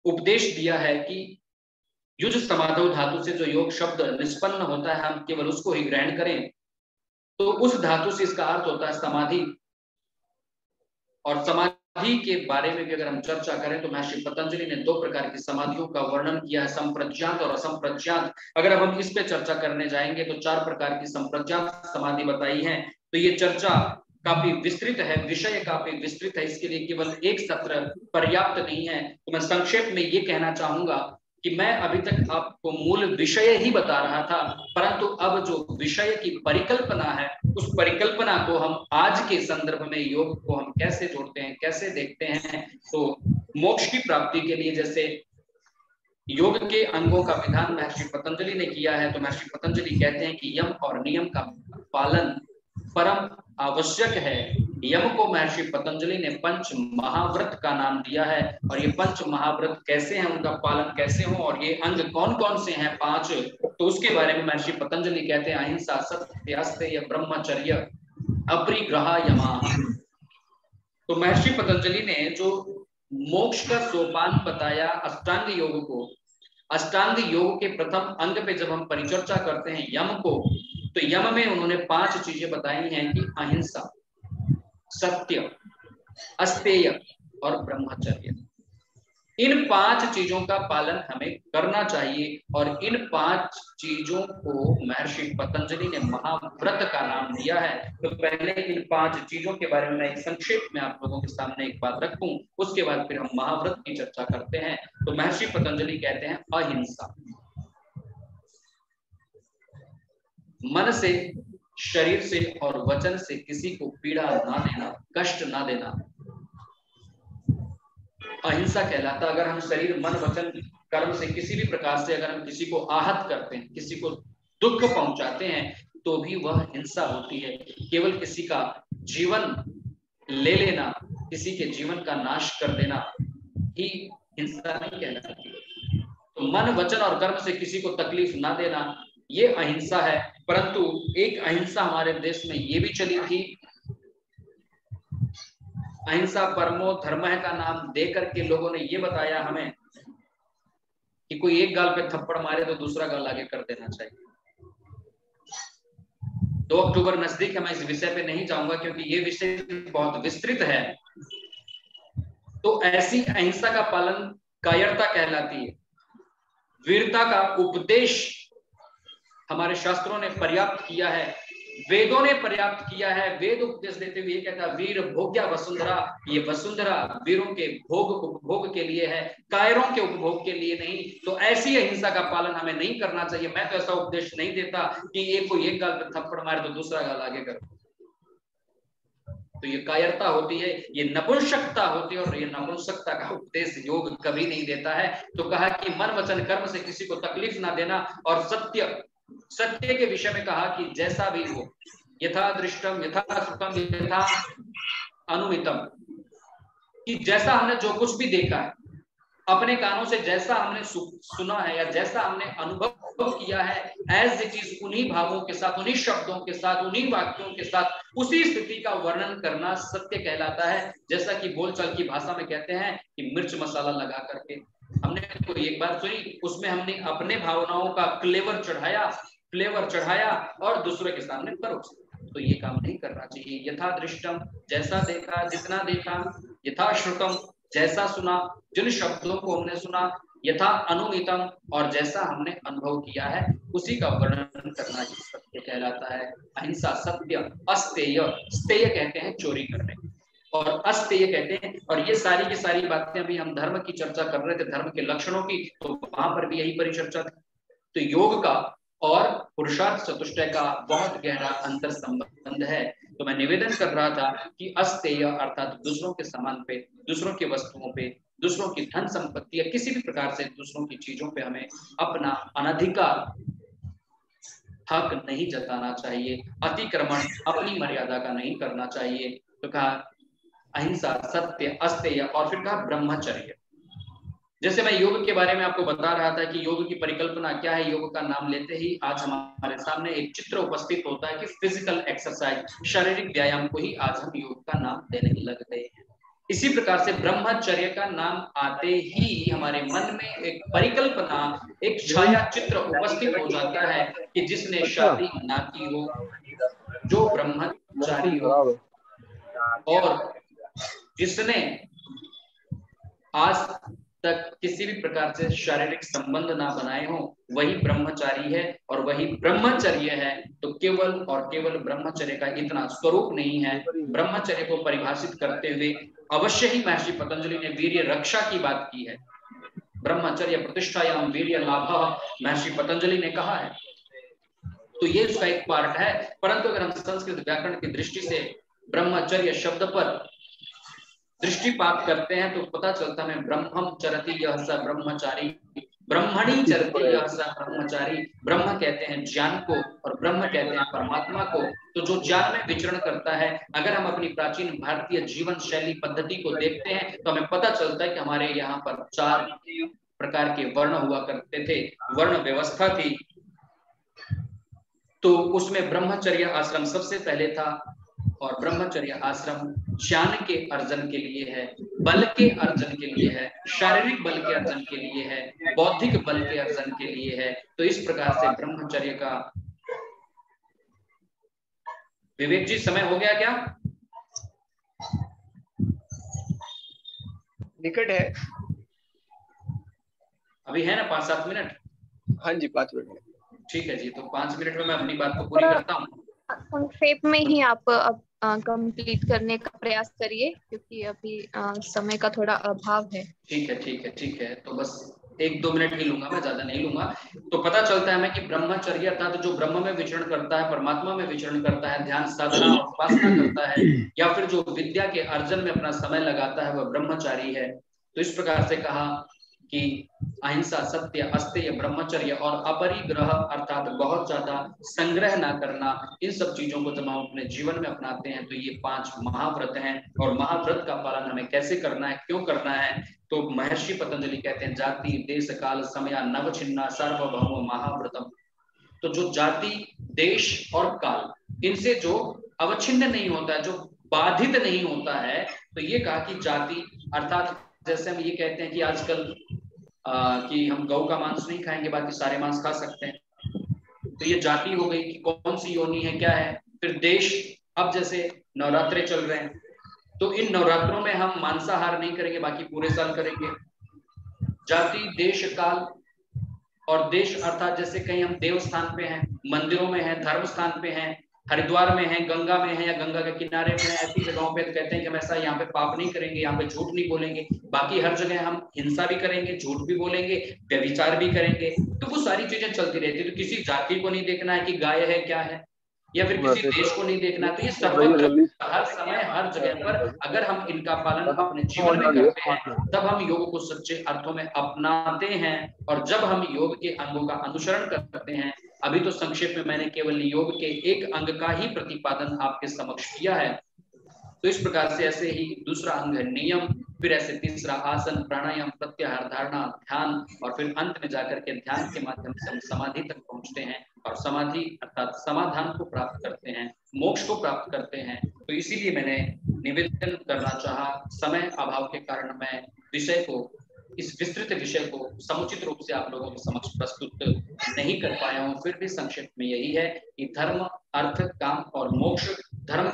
उपदेश दिया है कि युज समाधौ धातु से जो योग शब्द निष्पन्न होता है हम केवल उसको ही ग्रहण करें। तो उस धातु से इसका अर्थ होता है समाधि। और समाधि के बारे में भी अगर हम चर्चा करें तो महर्षि पतंजलि ने 2 प्रकार की समाधियों का वर्णन किया है, संप्रज्ञात और असंप्रज्ञात। अगर हम इस पे चर्चा करने जाएंगे तो 4 प्रकार की संप्रज्ञात समाधि बताई है। तो ये चर्चा काफी विस्तृत है, विषय काफी विस्तृत है, इसके लिए केवल एक सत्र पर्याप्त नहीं है। तो मैं संक्षेप में ये कहना चाहूंगा कि मैं अभी तक आपको मूल विषय ही बता रहा था, परंतु अब जो विषय की परिकल्पना है उस परिकल्पना को हम आज के संदर्भ में योग को हम कैसे जोड़ते हैं, कैसे देखते हैं। तो मोक्ष की प्राप्ति के लिए जैसे योग के अंगों का विधान महर्षि पतंजलि ने किया है, तो महर्षि पतंजलि कहते हैं कि यम और नियम का पालन परम आवश्यक है। यम को महर्षि पतंजलि ने पंच महाव्रत का नाम दिया है, और ये पंच महाव्रत कैसे हैं, उनका पालन कैसे हो, और ये अंग कौन कौन से हैं 5, तो उसके बारे में महर्षि पतंजलि कहते हैं अहिंसा, सत्य, अस्तेय, ब्रह्मचर्य, अपरिग्रह, यमा। तो महर्षि पतंजलि ने जो मोक्ष का सोपान बताया अष्टांग योग को, अष्टांग योग के प्रथम अंग पे जब हम परिचर्चा करते हैं यम को, तो यम में उन्होंने 5 चीजें बताई हैं कि अहिंसा, सत्य, अस्तेय और ब्रह्मचर्य। इन 5 चीजों का पालन हमें करना चाहिए, और इन 5 चीजों को महर्षि पतंजलि ने महाव्रत का नाम दिया है। तो पहले इन 5 चीजों के बारे में मैं संक्षेप में आप लोगों के सामने एक बात रखूं, उसके बाद फिर हम महाव्रत की चर्चा करते हैं। तो महर्षि पतंजलि कहते हैं अहिंसा, मन से, शरीर से और वचन से किसी को पीड़ा ना देना, कष्ट ना देना, अहिंसा कहलाता। अगर हम शरीर, मन, वचन, कर्म से किसी भी प्रकार से अगर हम किसी को आहत करते हैं, किसी को दुख पहुंचाते हैं, तो भी वह हिंसा होती है। केवल किसी का जीवन ले लेना, किसी के जीवन का नाश कर देना ही हिंसा नहीं कहलाती। तो मन, वचन और कर्म से किसी को तकलीफ ना देना, ये अहिंसा है। परंतु एक अहिंसा हमारे देश में ये भी चली थी, अहिंसा परमो धर्म है का नाम दे करके लोगों ने ये बताया हमें कि कोई एक गाल पे थप्पड़ मारे तो दूसरा गाल आगे कर देना चाहिए। 2 अक्टूबर नजदीक है, मैं इस विषय पे नहीं जाऊंगा क्योंकि ये विषय बहुत विस्तृत है। तो ऐसी अहिंसा का पालन कायरता कहलाती है। वीरता का उपदेश हमारे शास्त्रों ने पर्याप्त किया है, वेदों ने पर्याप्त किया है। वेद उपदेश देते हुए ये कहता है वीर भोग्या वसुंधरा, ये वसुंधरा वीरों के भोग उपभोग के लिए है, कायरों के उपभोग के लिए नहीं। तो ऐसी अहिंसा का पालन हमें नहीं करना चाहिए। मैं तो ऐसा उपदेश नहीं देता कि ये कोई एक गाल पे थप्पड़ मारे तो दूसरा गाल आगे कर, तो ये कायरता होती है, ये नपुंसकता होती है, और ये नपुंसकता का उपदेश योग कभी नहीं देता है। तो कहा कि मन, वचन, कर्म से किसी को तकलीफ ना देना, और सत्य के विषय में कहा कि जैसा भी हो, यथा दृष्टम, यथा श्रुतम, यथा अनुमितम, कि जैसा हमने जो कुछ भी देखा है अपने कानों से, जैसा हमने सुना है या जैसा हमने अनुभव किया है, एज इट इज उन्हीं भावों के साथ, उन्हीं शब्दों के साथ, उन्हीं वाक्यों के साथ उसी स्थिति का वर्णन करना सत्य कहलाता है। जैसा कि बोलचाल की भाषा में कहते हैं कि मिर्च मसाला लगा करके हमने कोई एक बात सुनी, उसमें हमने अपने भावनाओं का फ्लेवर चढ़ाया और दूसरे के सामने परोस दिया। तो ये काम नहीं करना चाहिए। यथा दृष्टम, जैसा देखा, जितना देखा, यथा श्रुतम, जैसा सुना, जिन शब्दों को हमने सुना, यथा अनुमितम, और जैसा हमने अनुभव किया है उसी का वर्णन करना ही सत्य कहलाता है। अहिंसा, सत्य, अस्तेय, स्तेय कहते हैं चोरी करने, और अस्तेय कहते हैं। और ये सारी की सारी बातें अभी हम धर्म की चर्चा कर रहे थे, धर्म के लक्षणों की, तो वहां पर भी यही परिचर्चा थी। तो योग का और पुरुषार्थ चतुष्टय का बहुत गहरा अंतर संबंध है। तो मैं निवेदन कर रहा था कि अस्तेय अर्थात दूसरों के सामान पे, दूसरों की वस्तुओं पे, दूसरों की धन संपत्ति या किसी भी प्रकार से दूसरों की चीजों पे हमें अपना अनधिकार हक नहीं जताना चाहिए, अतिक्रमण अपनी मर्यादा का नहीं करना चाहिए। तो कहा अहिंसा, सत्य, अस्तेय और फिर कहा ब्रह्मचर्य। जैसे मैं योग के बारे में आपको बता रहा था कि योग की परिकल्पना क्या है, योग का नाम लेते ही आज हमारे सामने एक चित्र उपस्थित होता है कि फिजिकल एक्सरसाइज, शारीरिक व्यायाम को ही आज हम योग का नाम देने लग गए हैं। इसी प्रकार से ब्रह्मचर्य का नाम आते ही हमारे मन में एक परिकल्पना, एक छाया चित्र उपस्थित हो जाता है कि जिसने शादी ना की हो, जो ब्रह्मचारी हो और जिसने आज तक किसी भी प्रकार से शारीरिक संबंध ना बनाए हो, वही ब्रह्मचारी है और वही ब्रह्मचर्य है। तो केवल और केवल ब्रह्मचर्य का इतना स्वरूप नहीं है। ब्रह्मचर्य को परिभाषित करते हुए अवश्य ही महर्षि पतंजलि ने वीर्य रक्षा की बात की है। ब्रह्मचर्य प्रतिष्ठायाम वीर्य लाभः, महर्षि पतंजलि ने कहा है। तो ये उसका एक पार्ट है। परंतु अगर हम संस्कृत व्याकरण की दृष्टि से ब्रह्मचर्य शब्द पर दृष्टिपात करते हैं तो पता चलता है ब्रह्मचरति यह स ब्रह्मचारी, ब्रह्मणि चरति यह स ब्रह्मचारी। ब्रह्म कहते हैं ज्ञान को और ब्रह्म कहते हैं परमात्मा को। तो जो ज्ञान में विचरण करता है, अगर हम अपनी प्राचीन भारतीय जीवन शैली पद्धति को देखते हैं तो हमें पता चलता है कि हमारे यहाँ पर 4 प्रकार के वर्ण हुआ करते थे, वर्ण व्यवस्था थी। तो उसमें ब्रह्मचर्य आश्रम सबसे पहले था और ब्रह्मचर्य आश्रम ज्ञान के अर्जन के लिए है, बल के अर्जन के लिए है, शारीरिक बल के अर्जन के लिए है, बौद्धिक बल के अर्जन के लिए है। तो इस प्रकार से ब्रह्मचर्य का, विवेक जी समय हो गया क्या? निकट है, अभी है ना 5-7 मिनट? हाँ जी 5 मिनट। ठीक है जी, तो 5 मिनट में मैं अपनी बात को पूरी करता हूँ। संक्षेप में ही आप अब कंप्लीट करने का प्रयास करिए क्योंकि अभी समय का थोड़ा अभाव है। ठीक है। तो बस 1-2 मिनट ही लूंगा, मैं ज्यादा नहीं लूंगा। तो पता चलता है हमें कि ब्रह्मचर्य अर्थात जो ब्रह्म में विचरण करता है, परमात्मा में विचरण करता है, ध्यान साधना और उपासना करता है, या फिर जो विद्या के अर्जन में अपना समय लगाता है, वह ब्रह्मचारी है। तो इस प्रकार से कहा कि अहिंसा, सत्य, अस्तेय, ब्रह्मचर्य और अपरिग्रह अर्थात बहुत ज्यादा संग्रह ना करना, इन सब चीजों को जब हम अपने जीवन में अपनाते हैं तो ये 5 महाव्रत हैं। और महाव्रत का पालन हमें कैसे करना है, क्यों करना है? तो महर्षि पतंजलि कहते हैं जाति देश काल समय नव छिन्ना सार्वभौम महाव्रतम। तो जो जाति, देश और काल, इनसे जो अवच्छिन्न नहीं होता है, जो बाधित नहीं होता है, तो ये कहा कि जाति अर्थात जैसे हम ये कहते हैं कि आजकल कि हम गौ का मांस नहीं खाएंगे, बाकी सारे मांस खा सकते हैं। तो ये जाति हो गई कि कौन सी योनि है, क्या है। फिर देश, अब जैसे नवरात्रे चल रहे हैं तो इन नवरात्रों में हम मांसाहार नहीं करेंगे, बाकी पूरे साल करेंगे। जाति, देश, काल और देश अर्थात जैसे कहीं हम देव स्थान पे हैं, मंदिरों में हैं, धर्म स्थान पे हैं, हरिद्वार में है, गंगा में है या गंगा के किनारे में है, ऐसी जगहों पे कहते हैं कि हम ऐसा यहाँ पे पाप नहीं करेंगे, यहाँ पे झूठ नहीं बोलेंगे। बाकी हर जगह हम हिंसा भी करेंगे, झूठ भी बोलेंगे, व्यभिचार भी करेंगे। तो वो सारी चीजें चलती रहती है। तो किसी जाति को नहीं देखना है कि गाय है क्या है, या फिर किसी देश को नहीं देखना। तो ये सर्वत्र हर समय हर जगह पर अगर हम इनका पालन अपने जीवन में करते हैं तब हम योग को सच्चे अर्थों में अपनाते हैं। और जब हम योग के अंगों का अनुसरण करते हैं, अभी तो संक्षेप में मैंने केवल योग के एक अंग का ही प्रतिपादन आपके समक्ष किया है। तो इस प्रकार से ऐसे ही दूसरा अंग है नियम, फिर ऐसे तीसरा आसन, प्राणायाम, प्रत्याहार, धारणा, ध्यान, और फिर अंत में जाकर के ध्यान के माध्यम से हम समाधि तक पहुंचते हैं और समाधि अर्थात समाधान को प्राप्त करते हैं, मोक्ष को प्राप्त करते हैं। तो इसीलिए मैंने निवेदन करना चाहा, समय अभाव के कारण मैं विषय को, इस विस्तृत विषय को समुचित रूप से आप लोगों के समक्ष प्रस्तुत नहीं कर पाया हूं। फिर भी संक्षेप में यही है कि धर्म, अर्थ, काम और मोक्ष, धर्म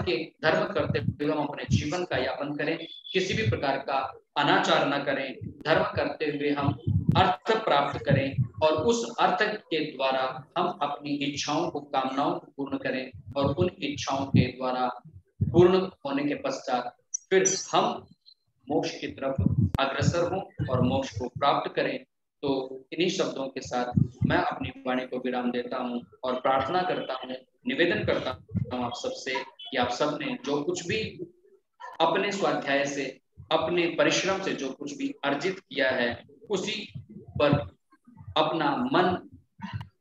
करते हुए हम अपने जीवन का यापन करें, किसी भी प्रकार का अनाचार न करें, धर्म करते हुए हम अर्थ प्राप्त करें और उस अर्थ के द्वारा हम अपनी इच्छाओं को, कामनाओं को पूर्ण करें और उन इच्छाओं के द्वारा पूर्ण होने के पश्चात फिर हम मोक्ष की तरफ अग्रसर हों और मोक्ष को प्राप्त करें। तो इन्हीं शब्दों के साथ मैं अपनी वाणी को विराम देता हूँ और प्रार्थना करता हूँ, निवेदन करता हूँ आप सबसे कि आप सबने जो कुछ भी अपने स्वाध्याय से, अपने परिश्रम से जो कुछ भी अर्जित किया है, उसी पर अपना मन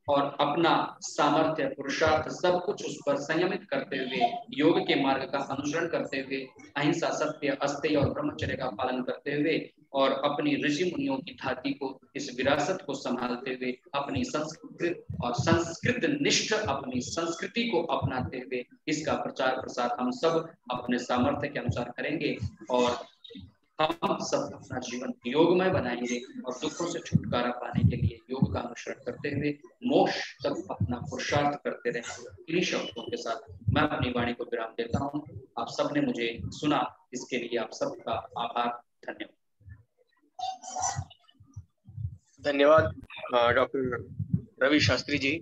और अपना सामर्थ्य, पुरुषार्थ सब कुछ उस पर संयमित करते हुए, योग के मार्ग का अनुसरण करते हुए, अहिंसा, सत्य, अस्तेय और ब्रह्मचर्य का पालन करते हुए और अपनी ऋषि मुनियों की धाती को, इस विरासत को संभालते हुए, अपनी संस्कृत और संस्कृत निष्ठ अपनी संस्कृति को अपनाते हुए इसका प्रचार प्रसार हम सब अपने सामर्थ्य के अनुसार करेंगे और हम सब अपना जीवन योगमय बनाएंगे और दुखों से छुटकारा पाने के लिए योग का अनुसरण करते हुए मोक्ष तक अपना पुरुषार्थ करते रहेंगे। इन्हीं शब्दों के साथ मैं अपनी वाणी को विराम देता हूँ। आप सबने मुझे सुना, इसके लिए आप सबका आभार, धन्यवाद। धन्यवाद डॉक्टर रवि शास्त्री जी।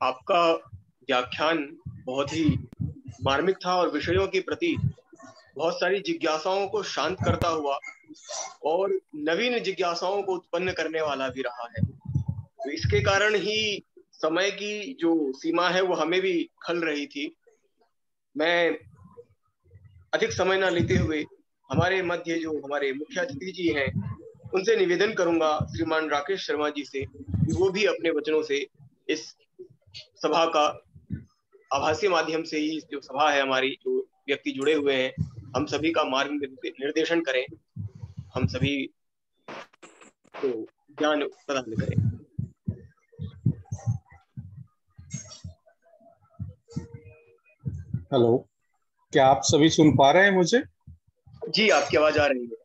आपका व्याख्यान बहुत ही मार्मिक था और विषयों के प्रति बहुत सारी जिज्ञासाओं को शांत करता हुआ और नवीन जिज्ञासाओं को उत्पन्न करने वाला भी रहा है। तो इसके कारण ही समय की जो सीमा है वो हमें भी खल रही थी। मैं अधिक समय न लेते हुए हमारे मध्य जो हमारे मुख्य अतिथि जी हैं उनसे निवेदन करूंगा, श्रीमान राकेश शर्मा जी से, कि वो भी अपने वचनों से इस सभा का आभासी माध्यम से ही जो सभा है, हमारी जो व्यक्ति जुड़े हुए हैं, हम सभी का मार्ग निर्देशन करें, हम सभी को ज्ञान प्रदान करें। हेलो, क्या आप सभी सुन पा रहे हैं मुझे? जी, आपकी आवाज आ रही है।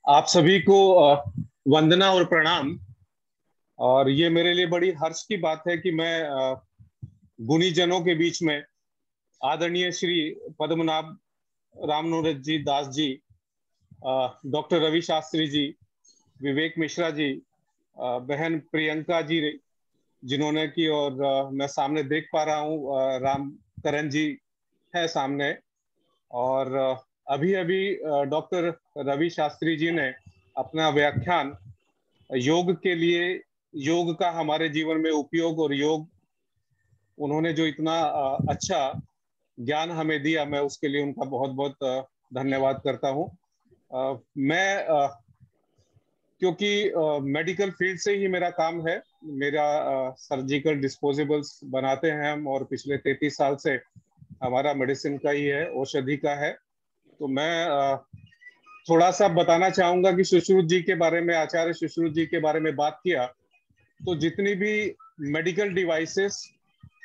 आप सभी को वंदना और प्रणाम। और ये मेरे लिए बड़ी हर्ष की बात है कि मैं गुणी जनों के बीच में आदरणीय श्री पद्मनाभ रामनोरत जी दास जी, डॉक्टर रवि शास्त्री जी, विवेक मिश्रा जी, बहन प्रियंका जी जिन्होंने की, और मैं सामने देख पा रहा हूँ राम करण जी है सामने, और अभी अभी डॉक्टर रवि शास्त्री जी ने अपना व्याख्यान योग के लिए, योग का हमारे जीवन में उपयोग और योग, उन्होंने जो इतना अच्छा ज्ञान हमें दिया, मैं उसके लिए उनका बहुत बहुत धन्यवाद करता हूँ। मैं क्योंकि मेडिकल फील्ड से ही मेरा काम है, मेरा सर्जिकल डिस्पोजेबल्स बनाते हैं हम, और पिछले 33 साल से हमारा मेडिसिन का ही है, औषधि का है। तो मैं थोड़ा सा बताना चाहूंगा कि सुश्रुत जी के बारे में, आचार्य सुश्रुत जी के बारे में बात किया तो जितनी भी मेडिकल डिवाइसेस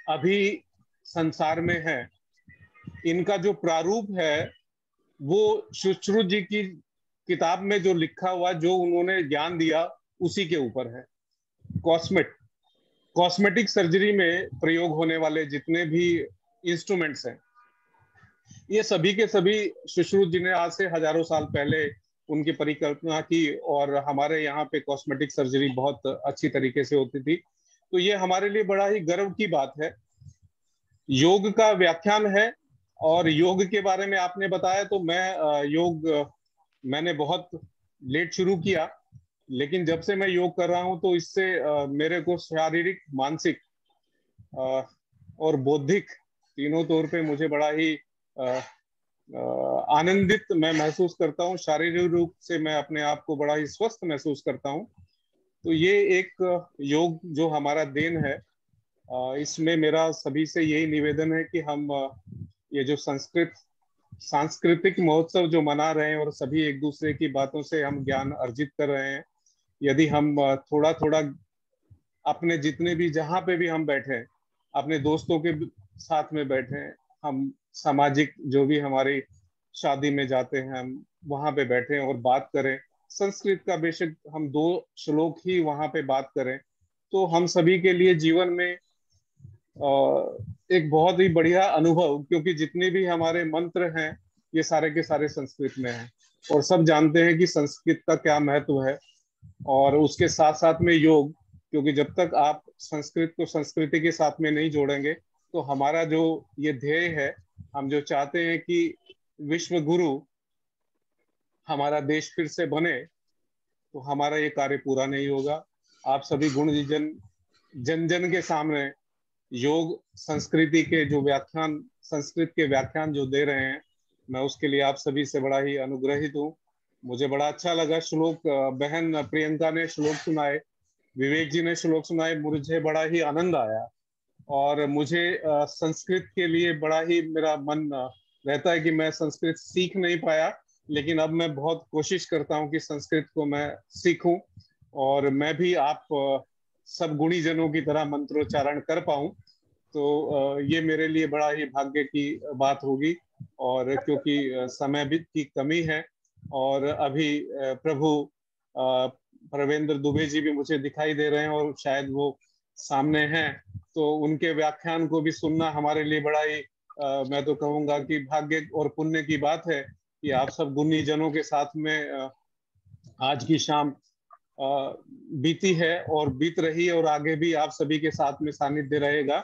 अभी संसार में है, इनका जो प्रारूप है वो सुश्रुत जी की किताब में जो लिखा हुआ, जो उन्होंने ज्ञान दिया, उसी के ऊपर है। कॉस्मेटिक सर्जरी में प्रयोग होने वाले जितने भी इंस्ट्रूमेंट्स हैं, ये सभी के सभी सुश्रुत जी ने आज से हजारों साल पहले उनकी परिकल्पना की, और हमारे यहाँ पे कॉस्मेटिक सर्जरी बहुत अच्छी तरीके से होती थी। तो ये हमारे लिए बड़ा ही गर्व की बात है। योग का व्याख्यान है और योग के बारे में आपने बताया, तो मैं योग मैंने बहुत लेट शुरू किया, लेकिन जब से मैं योग कर रहा हूं तो इससे मेरे को शारीरिक, मानसिक और बौद्धिक तीनों तौर पे मुझे बड़ा ही आनंदित मैं महसूस करता हूँ। शारीरिक रूप से मैं अपने आप को बड़ा ही स्वस्थ महसूस करता हूँ। तो ये एक योग जो हमारा देन है, इसमें मेरा सभी से यही निवेदन है कि हम ये जो सांस्कृतिक महोत्सव जो मना रहे हैं और सभी एक दूसरे की बातों से हम ज्ञान अर्जित कर रहे हैं, यदि हम थोड़ा थोड़ा अपने जितने भी, जहाँ पे भी हम बैठे, अपने दोस्तों के साथ में बैठे, हम सामाजिक जो भी हमारी शादी में जाते हैं, हम वहां पे बैठे और बात करें संस्कृत का, बेशक हम 2 श्लोक ही वहां पे बात करें, तो हम सभी के लिए जीवन में एक बहुत ही बढ़िया अनुभव, क्योंकि जितने भी हमारे मंत्र हैं ये सारे के सारे संस्कृत में हैं, और सब जानते हैं कि संस्कृत का क्या महत्व है। और उसके साथ साथ में योग, क्योंकि जब तक आप संस्कृत को संस्कृति के साथ में नहीं जोड़ेंगे, तो हमारा जो ये ध्येय है, हम जो चाहते हैं कि विश्व गुरु हमारा देश फिर से बने, तो हमारा ये कार्य पूरा नहीं होगा। आप सभी गुणीजन जन जन के सामने योग संस्कृति के जो व्याख्यान, संस्कृत के व्याख्यान जो दे रहे हैं, मैं उसके लिए आप सभी से बड़ा ही अनुग्रहित हूँ। मुझे बड़ा अच्छा लगा श्लोक, बहन प्रियंका ने श्लोक सुनाए, विवेक जी ने श्लोक सुनाए, मुझे बड़ा ही आनंद आया। और मुझे संस्कृत के लिए बड़ा ही मेरा मन रहता है कि मैं संस्कृत सीख नहीं पाया, लेकिन अब मैं बहुत कोशिश करता हूँ कि संस्कृत को मैं सीखूं और मैं भी आप सब गुणीजनों की तरह मंत्रोच्चारण कर पाऊं। तो ये मेरे लिए बड़ा ही भाग्य की बात होगी। और क्योंकि समय भी की कमी है और अभी प्रभु प्रवेंद्र दुबे जी भी मुझे दिखाई दे रहे हैं और शायद वो सामने हैं, तो उनके व्याख्यान को भी सुनना हमारे लिए बड़ा ही मैं तो कहूँगा कि भाग्य और पुण्य की बात है कि आप सब गुणीजनों के साथ में आज की शाम बीती है और बीत रही है और आगे भी आप सभी के साथ में सानिध्य रहेगा।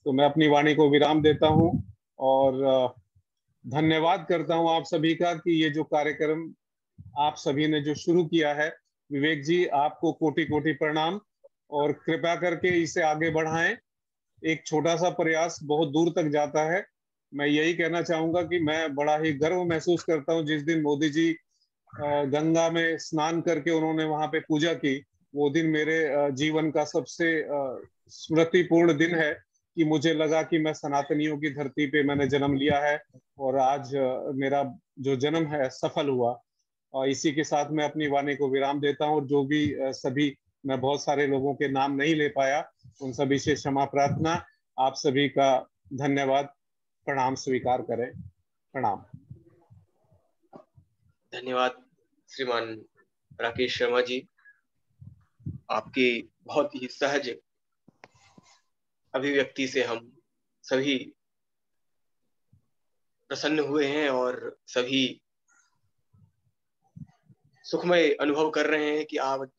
तो मैं अपनी वाणी को विराम देता हूँ और धन्यवाद करता हूँ आप सभी का कि ये जो कार्यक्रम आप सभी ने जो शुरू किया है, विवेक जी आपको कोटि कोटि प्रणाम और कृपया करके इसे आगे बढ़ाएं। एक छोटा सा प्रयास बहुत दूर तक जाता है। मैं यही कहना चाहूंगा कि मैं बड़ा ही गर्व महसूस करता हूँ जिस दिन मोदी जी गंगा में स्नान करके उन्होंने वहां पे पूजा की, वो दिन मेरे जीवन का सबसे स्मृतिपूर्ण दिन है कि मुझे लगा कि मैं सनातनियों की धरती पे मैंने जन्म लिया है और आज मेरा जो जन्म है सफल हुआ। और इसी के साथ मैं अपनी वाणी को विराम देता हूँ और जो भी सभी, मैं बहुत सारे लोगों के नाम नहीं ले पाया, उन सभी से क्षमा प्रार्थना। आप सभी का धन्यवाद, प्रणाम स्वीकार करें, प्रणाम। धन्यवाद श्रीमान राकेश शर्मा जी, आपकी बहुत ही सहज अभिव्यक्ति से हम सभी प्रसन्न हुए हैं और सभी सुखमय अनुभव कर रहे हैं कि आप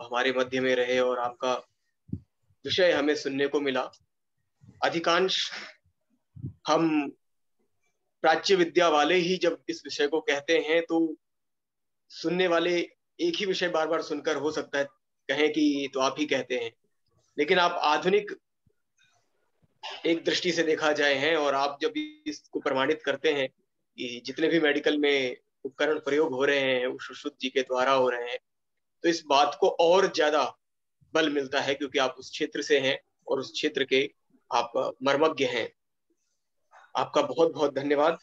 हमारे मध्य में रहे और आपका विषय हमें सुनने को मिला। अधिकांश हम प्राच्य विद्या वाले ही जब इस विषय को कहते हैं तो सुनने वाले एक ही विषय बार बार सुनकर हो सकता है कहें कि तो आप ही कहते हैं, लेकिन आप आधुनिक एक दृष्टि से देखा जाए हैं और आप जब इसको प्रमाणित करते हैं कि जितने भी मेडिकल में उपकरण प्रयोग हो रहे हैं वो सुश्रुत जी के द्वारा हो रहे हैं, तो इस बात को और ज्यादा बल मिलता है क्योंकि आप उस क्षेत्र से हैं और उस क्षेत्र के आप मर्मज्ञ हैं। आपका बहुत बहुत धन्यवाद।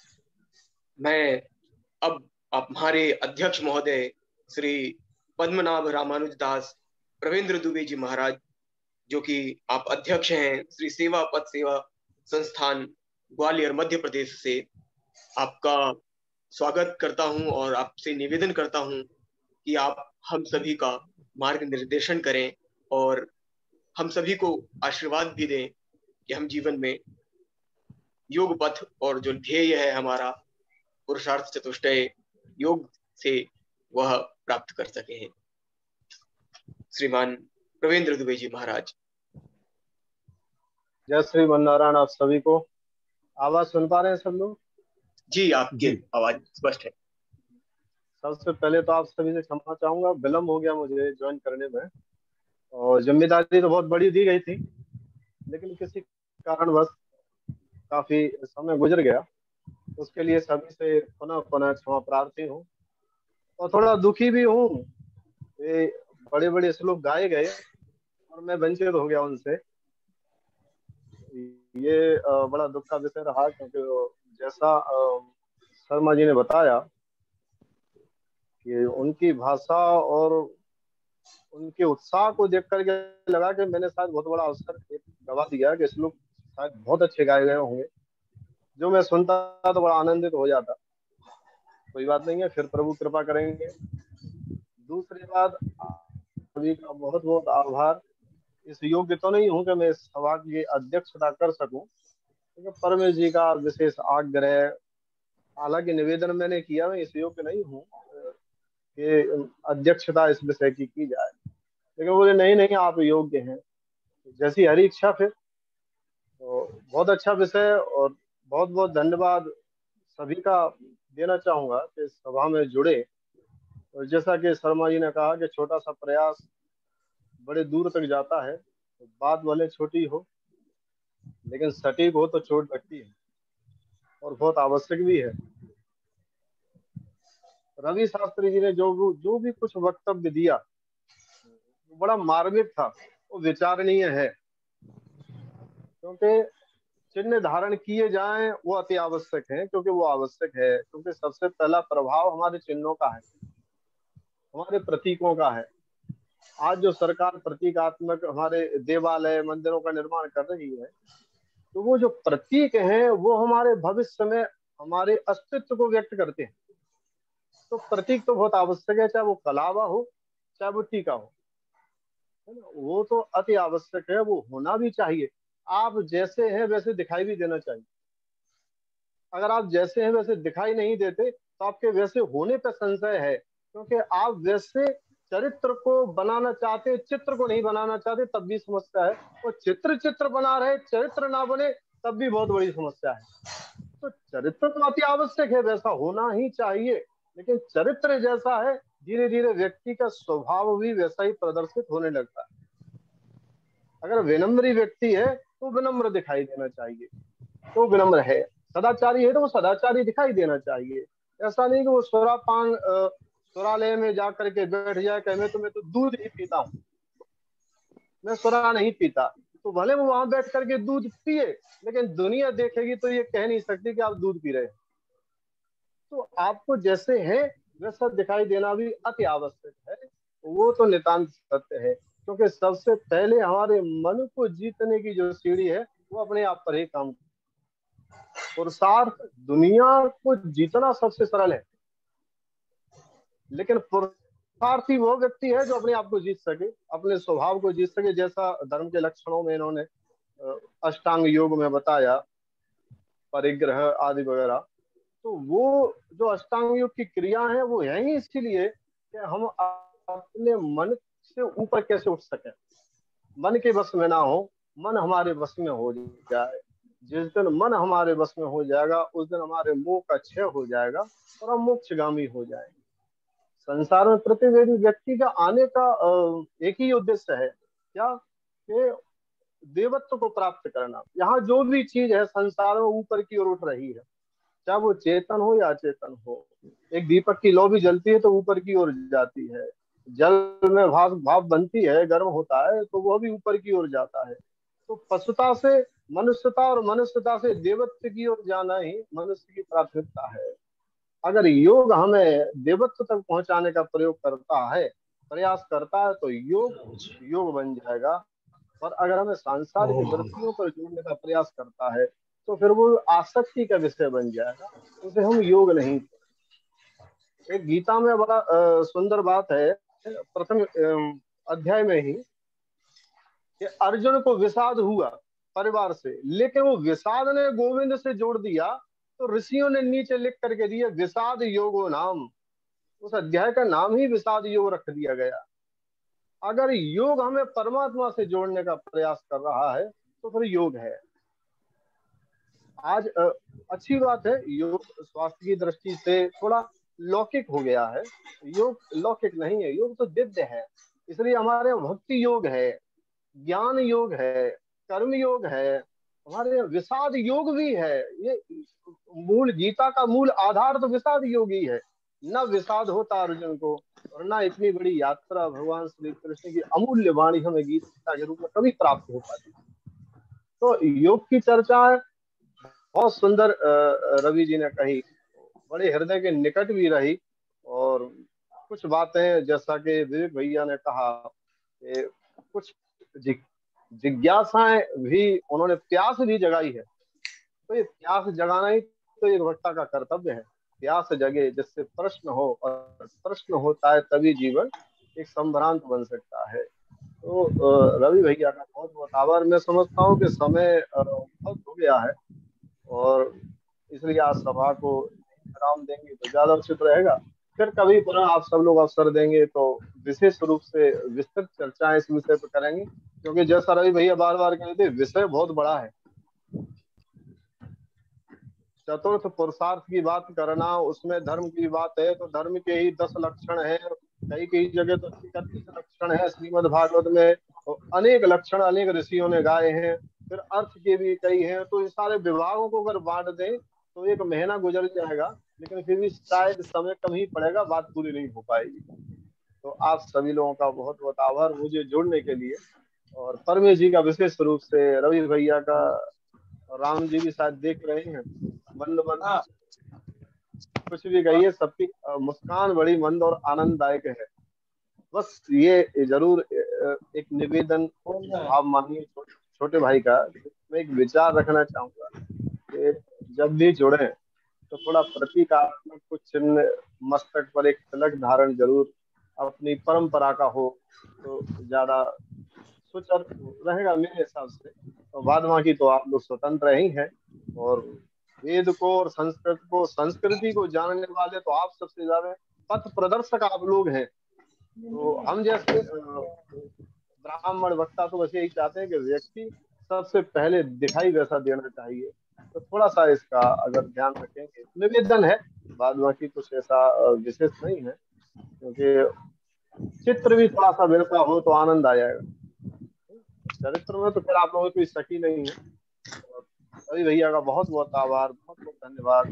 मैं अब आप हमारे अध्यक्ष महोदय श्री पद्मनाभ रामानुज दास प्रवेंद्र दुबे जी महाराज, जो कि आप अध्यक्ष हैं श्री सेवा पथ सेवा संस्थान ग्वालियर मध्य प्रदेश से, आपका स्वागत करता हूं और आपसे निवेदन करता हूं कि आप हम सभी का मार्ग निर्देशन करें और हम सभी को आशीर्वाद भी दें कि हम जीवन में योग पथ और जो ध्येय है हमारा पुरुषार्थ चतुष्टय योग से वह प्राप्त कर सके हैं। श्रीमान प्रवेंद्र दुबे जी महाराज। जय श्री नारायण। आप सभी को आवाज सुन पा रहे हैं सब लोग? जी, आपकी आवाज स्पष्ट है। सबसे पहले तो आप सभी से क्षमा चाहूंगा, विलम्ब हो गया मुझे ज्वाइन करने में और जिम्मेदारी तो बहुत बड़ी दी गई थी, लेकिन किसी कारणवश काफी समय गुजर गया। उसके लिए सभी से पुनः पुनः क्षमा प्रार्थी हूँ और थोड़ा दुखी भी हूँ। ये बड़े बड़े श्लोक गाए गए और मैं वंचित हो गया उनसे। ये बड़ा दुख का विषय रहा क्योंकि जैसा शर्मा जी ने बताया कि उनकी भाषा और उनके उत्साह को देख करके लगा कि मैंने शायद बहुत बड़ा अवसर गवा दिया कि श्लोक शायद बहुत अच्छे गाए गए होंगे। जो मैं सुनता तो बड़ा आनंदित हो जाता। कोई बात नहीं है, फिर प्रभु कृपा करेंगे। दूसरी बात, सभी का बहुत बहुत आभार। इस योग्य तो नहीं हूँ कि मैं इस सभा की अध्यक्षता कर सकूं, क्योंकि परमेश जी का विशेष आग्रह, हालांकि निवेदन मैंने किया, मैं इस योग्य नहीं हूँ कि अध्यक्षता इस विषय की जाए, लेकिन बोले नहीं नहीं आप योग्य हैं, जैसी हरी इच्छा। फिर तो बहुत अच्छा विषय और बहुत बहुत धन्यवाद सभी का देना चाहूंगा कि इस सभा में जुड़े और जैसा कि शर्मा जी ने कहा कि छोटा सा प्रयास बड़े दूर तक जाता है, तो बात भले छोटी हो लेकिन सटीक हो तो चोट लगती है और बहुत आवश्यक भी है। रवि शास्त्री जी ने जो भी कुछ वक्तव्य दिया वो बड़ा मार्मिक था, वो विचारणीय है, क्योंकि चिन्ह धारण किए जाएं वो अति आवश्यक है, क्योंकि वो आवश्यक है, क्योंकि सबसे पहला प्रभाव हमारे चिन्हों का है, हमारे प्रतीकों का है। आज जो सरकार प्रतीकात्मक हमारे देवालय मंदिरों का निर्माण कर रही है, तो वो जो प्रतीक हैं वो हमारे भविष्य में हमारे अस्तित्व को व्यक्त करते हैं। तो प्रतीक तो बहुत आवश्यक है, चाहे वो कलावा हो चाहे वो टीका हो, है ना, वो तो अति आवश्यक है, वो होना भी चाहिए। आप जैसे हैं वैसे दिखाई भी देना चाहिए। अगर आप जैसे हैं वैसे दिखाई नहीं देते तो आपके वैसे होने पर संशय है, क्योंकि आप वैसे चरित्र को बनाना चाहते, चित्र को नहीं बनाना चाहते, तब भी समस्या है। और चित्र बना रहे, चरित्र ना बने, तब भी बहुत बड़ी समस्या है। तो चरित्र तो अति आवश्यक है, वैसा होना ही चाहिए, लेकिन चरित्र जैसा है, धीरे धीरे व्यक्ति का स्वभाव भी वैसा ही प्रदर्शित होने लगता है। अगर विनम्र व्यक्ति है तो विनम्र दिखाई देना चाहिए, तो विनम्र है। सदाचारी है तो वो सदाचारी दिखाई देना चाहिए। ऐसा नहीं कि वो सुरापान सुरालय में जाकर के बैठ जाए, कहे मैं तो दूध ही पीता हूँ, मैं सुरा नहीं पीता। तो भले वो वहां बैठ करके दूध पिए, लेकिन दुनिया देखेगी तो ये कह नहीं सकती कि आप दूध पी रहे हैं। तो आपको जैसे है वैसा दिखाई देना भी अति आवश्यक है, वो तो नितांत सत्य है। क्योंकि सबसे पहले हमारे मन को जीतने की जो सीढ़ी है वो अपने आप पर ही काम। पुरुषार्थ, दुनिया को जीतना सबसे सरल है, लेकिन पुरुषार्थी वो व्यक्ति है जो अपने आप को जीत सके, अपने स्वभाव को जीत सके। जैसा धर्म के लक्षणों में इन्होंने अष्टांग योग में बताया, परिग्रह आदि वगैरह, तो वो जो अष्टांग योग की क्रिया है वो है ही इसीलिए कि हम अपने मन से ऊपर कैसे उठ सके, मन के बस में ना हो, मन हमारे बस में हो जाए। जिस दिन मन हमारे बस में हो जाएगा उस दिन हमारे मोह का क्षय हो जाएगा और हम मोक्षगामी हो जाएंगे। संसार में प्रत्येक व्यक्ति का आने का एक ही उद्देश्य है, क्या, कि देवत्व को प्राप्त करना। यहाँ जो भी चीज है संसार में ऊपर की ओर उठ रही है, चाहे वो चेतन हो या अचेतन हो। एक दीपक की लौ भी जलती है तो ऊपर की ओर जाती है, जल में भाप बनती है, गर्म होता है तो वह भी ऊपर की ओर जाता है। तो पशुता से मनुष्यता और मनुष्यता से देवत्व की ओर जाना ही मनुष्य की प्राथमिकता है। अगर योग हमें देवत्व तक पहुंचाने का प्रयोग करता है, प्रयास करता है, तो योग योग बन जाएगा। और अगर हमें सांसारिक वृत्तियों पर जोड़ने का प्रयास करता है तो फिर वो आसक्ति का विषय बन जाएगा, उसे हम योग नहीं। एक गीता में बड़ा सुंदर बात है, प्रथम अध्याय में ही, कि अर्जुन को विषाद हुआ परिवार से, लेकिन वो विषाद ने गोविंद से जोड़ दिया, तो ऋषियों ने नीचे लिख करके दिया विषाद योगो नाम। उस अध्याय का नाम ही विषाद योग रख दिया गया। अगर योग हमें परमात्मा से जोड़ने का प्रयास कर रहा है तो फिर योग है। आज अच्छी बात है, योग स्वास्थ्य की दृष्टि से थोड़ा लौकिक हो गया है। योग लौकिक नहीं है, योग तो दिव्य है। इसलिए हमारे यहाँ भक्ति योग है, ज्ञान योग है, कर्म योग है, हमारे यहाँ विषाद योग भी है। ये मूल गीता का मूल आधार तो विषाद योग ही है। न विषाद होता अर्जुन को, और ना इतनी बड़ी यात्रा भगवान श्री कृष्ण की अमूल्य वाणी हमें गीता के रूप में कभी प्राप्त हो पाती। तो योग की चर्चा बहुत सुंदर रवि जी ने कही, बड़े हृदय के निकट भी रही। और कुछ बातें जैसा कि विवेक भैया ने कहा कि कुछ जिज्ञासाएं भी उन्होंने, प्यास भी जगाई है। तो ये प्यास जगाना ही तो एक वक्ता का कर्तव्य है। प्यास जगे जिससे प्रश्न हो, और प्रश्न होता है तभी जीवन एक संभ्रांत बन सकता है। तो रवि भैया का बहुत बहुत आभार। मैं समझता हूँ कि समय बहुत हो गया है, और इसलिए आज सभा को विराम देंगे तो ज्यादा उचित रहेगा। फिर कभी पुनः आप सब लोग अवसर देंगे तो विशेष रूप से विस्तृत चर्चाएं इस विषय पर करेंगे, क्योंकि जैसा रवि भैया बार बार कहते थे, विषय बहुत बड़ा है। चतुर्थ पुरुषार्थ की बात करना, उसमें धर्म की बात है तो धर्म के ही 10 लक्षण हैं, कई कई जगह तो 31 लक्षण है श्रीमद् भागवत में, और अनेक लक्षण अनेक ऋषियों ने गाए हैं। फिर अर्थ के भी कई हैं, तो इस सारे विभागों को अगर बांट दें तो 1 महीना गुजर जाएगा, लेकिन फिर भी शायद समय कम ही पड़ेगा, बात पूरी नहीं हो पाएगी। तो आप सभी लोगों का बहुत बहुत आभार मुझे जुड़ने के लिए, और परमेश जी का विशेष रूप से, रवि भैया का, राम जी भी शायद देख रहे हैं, मंद मंद कुछ भी कहिए, सबकी मुस्कान बड़ी मंद और आनंददायक है। बस ये जरूर एक निवेदन भाव मानिए छोटे भाई का, मैं एक विचार रखना चाहूंगा कि जब भी जुड़े तो थोड़ा प्रतीकात्मक कुछ चिन्ह मस्तक पर एक तिलक धारण जरूर अपनी परंपरा का हो तो ज्यादा सुचर रहेगा मेरे हिसाब से। तो बाद बाकी तो आप लोग स्वतंत्र ही हैं, और वेद को और संस्कृत को, संस्कृति को जानने वाले तो आप सबसे ज्यादा पथ प्रदर्शक आप लोग हैं। तो हम जैसे ब्राह्मण वक्ता तो बस यही चाहते हैं कि व्यक्ति सबसे पहले दिखाई वैसा देना चाहिए, तो थोड़ा सा इसका अगर ध्यान रखेंगे, निवेदन है, बाद बाकी कुछ ऐसा विशेष नहीं है, क्योंकि चित्र भी थोड़ा सा वैसा हो तो आनंद आ जाएगा। चरित्र में तो फिर आप लोगों को कोई शक ही नहीं है। रवि भैया का बहुत बहुत आभार, बहुत बहुत धन्यवाद।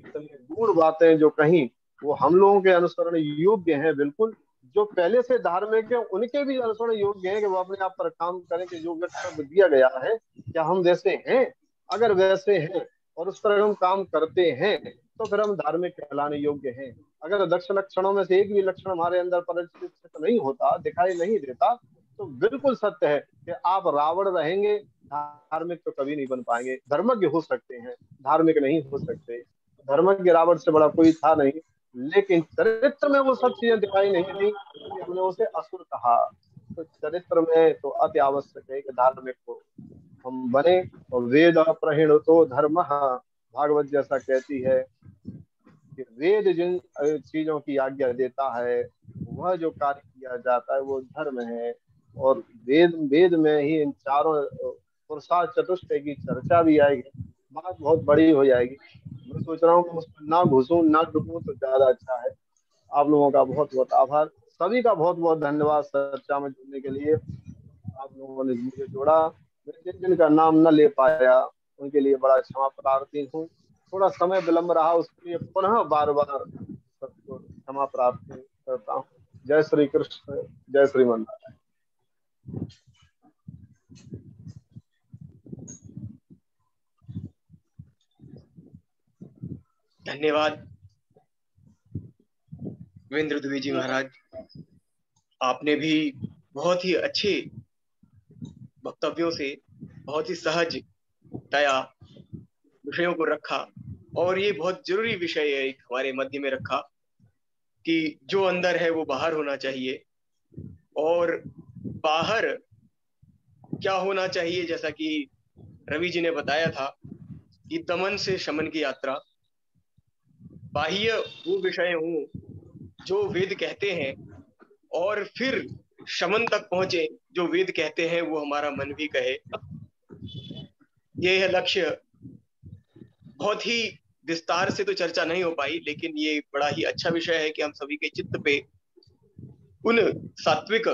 इतनी गूढ़ बातें जो कहीं वो हम लोगों के अनुसरण योग्य हैं, बिल्कुल जो पहले से धार्मिक है उनके भी अनुसरण योग्य हैं कि वो अपने आप पर काम करें कि जो वक्तव्य दिया गया है क्या हम वैसे हैं। अगर वैसे हैं और उस पर हम काम करते हैं तो फिर हम धार्मिक कहलाने योग्य हैं। अगर दक्ष लक्षणों में से एक भी लक्षण हमारे अंदर परिलक्षित नहीं होता, दिखाई नहीं देता, तो बिल्कुल सत्य है कि आप रावण रहेंगे, धार्मिक तो कभी नहीं बन पाएंगे। धर्मज्ञ हो सकते हैं, धार्मिक नहीं हो सकते। धर्मज्ञ रावण से बड़ा कोई था नहीं, लेकिन चरित्र में वो सब चीजें दिखाई नहीं दी, इसलिए हमने उसे असुर कहा। तो चरित्र में तो अति आवश्यक है कि धार्मिक को हम बने। और वेद प्रणीतो धर्म, भागवत जैसा कहती है कि वेद जिन चीजों की आज्ञा देता है वह जो कार्य किया जाता है वो धर्म है। और वेद वेद में ही इन चारों पुरुषार्थ चतुष्टय की चर्चा भी आएगी, बात बहुत बड़ी हो जाएगी। मैं सोच रहा हूँ कि उस पर ना घुसूं ना डूबूं तो ज्यादा अच्छा है। आप लोगों का बहुत बहुत आभार, सभी का बहुत बहुत धन्यवाद चर्चा में जुड़ने के लिए। आप लोगों ने मुझे जोड़ा, मैं जिन जिन का नाम न ले पाया उनके लिए बड़ा क्षमा प्रार्थी हूँ। थोड़ा समय विलंब रहा उसके लिए पुनः बार बार सबको क्षमा प्रार्थी करता हूँ। जय श्री कृष्ण, जय श्रीमन नारायण। धन्यवाद वीरेंद्र दुबे जी महाराज, आपने भी बहुत ही अच्छे वक्तव्यों से बहुत ही सहज तया विषयों को रखा, और ये बहुत जरूरी विषय है एक हमारे मध्य में रखा कि जो अंदर है वो बाहर होना चाहिए, और बाहर क्या होना चाहिए, जैसा कि रवि जी ने बताया था कि दमन से शमन की यात्रा। बाह्य वो विषय हों जो वेद कहते हैं, और फिर शमन तक पहुंचे जो वेद कहते हैं वो हमारा मन भी कहे। ये है लक्ष्य। बहुत ही विस्तार से तो चर्चा नहीं हो पाई, लेकिन ये बड़ा ही अच्छा विषय है कि हम सभी के चित्त पे उन सात्विक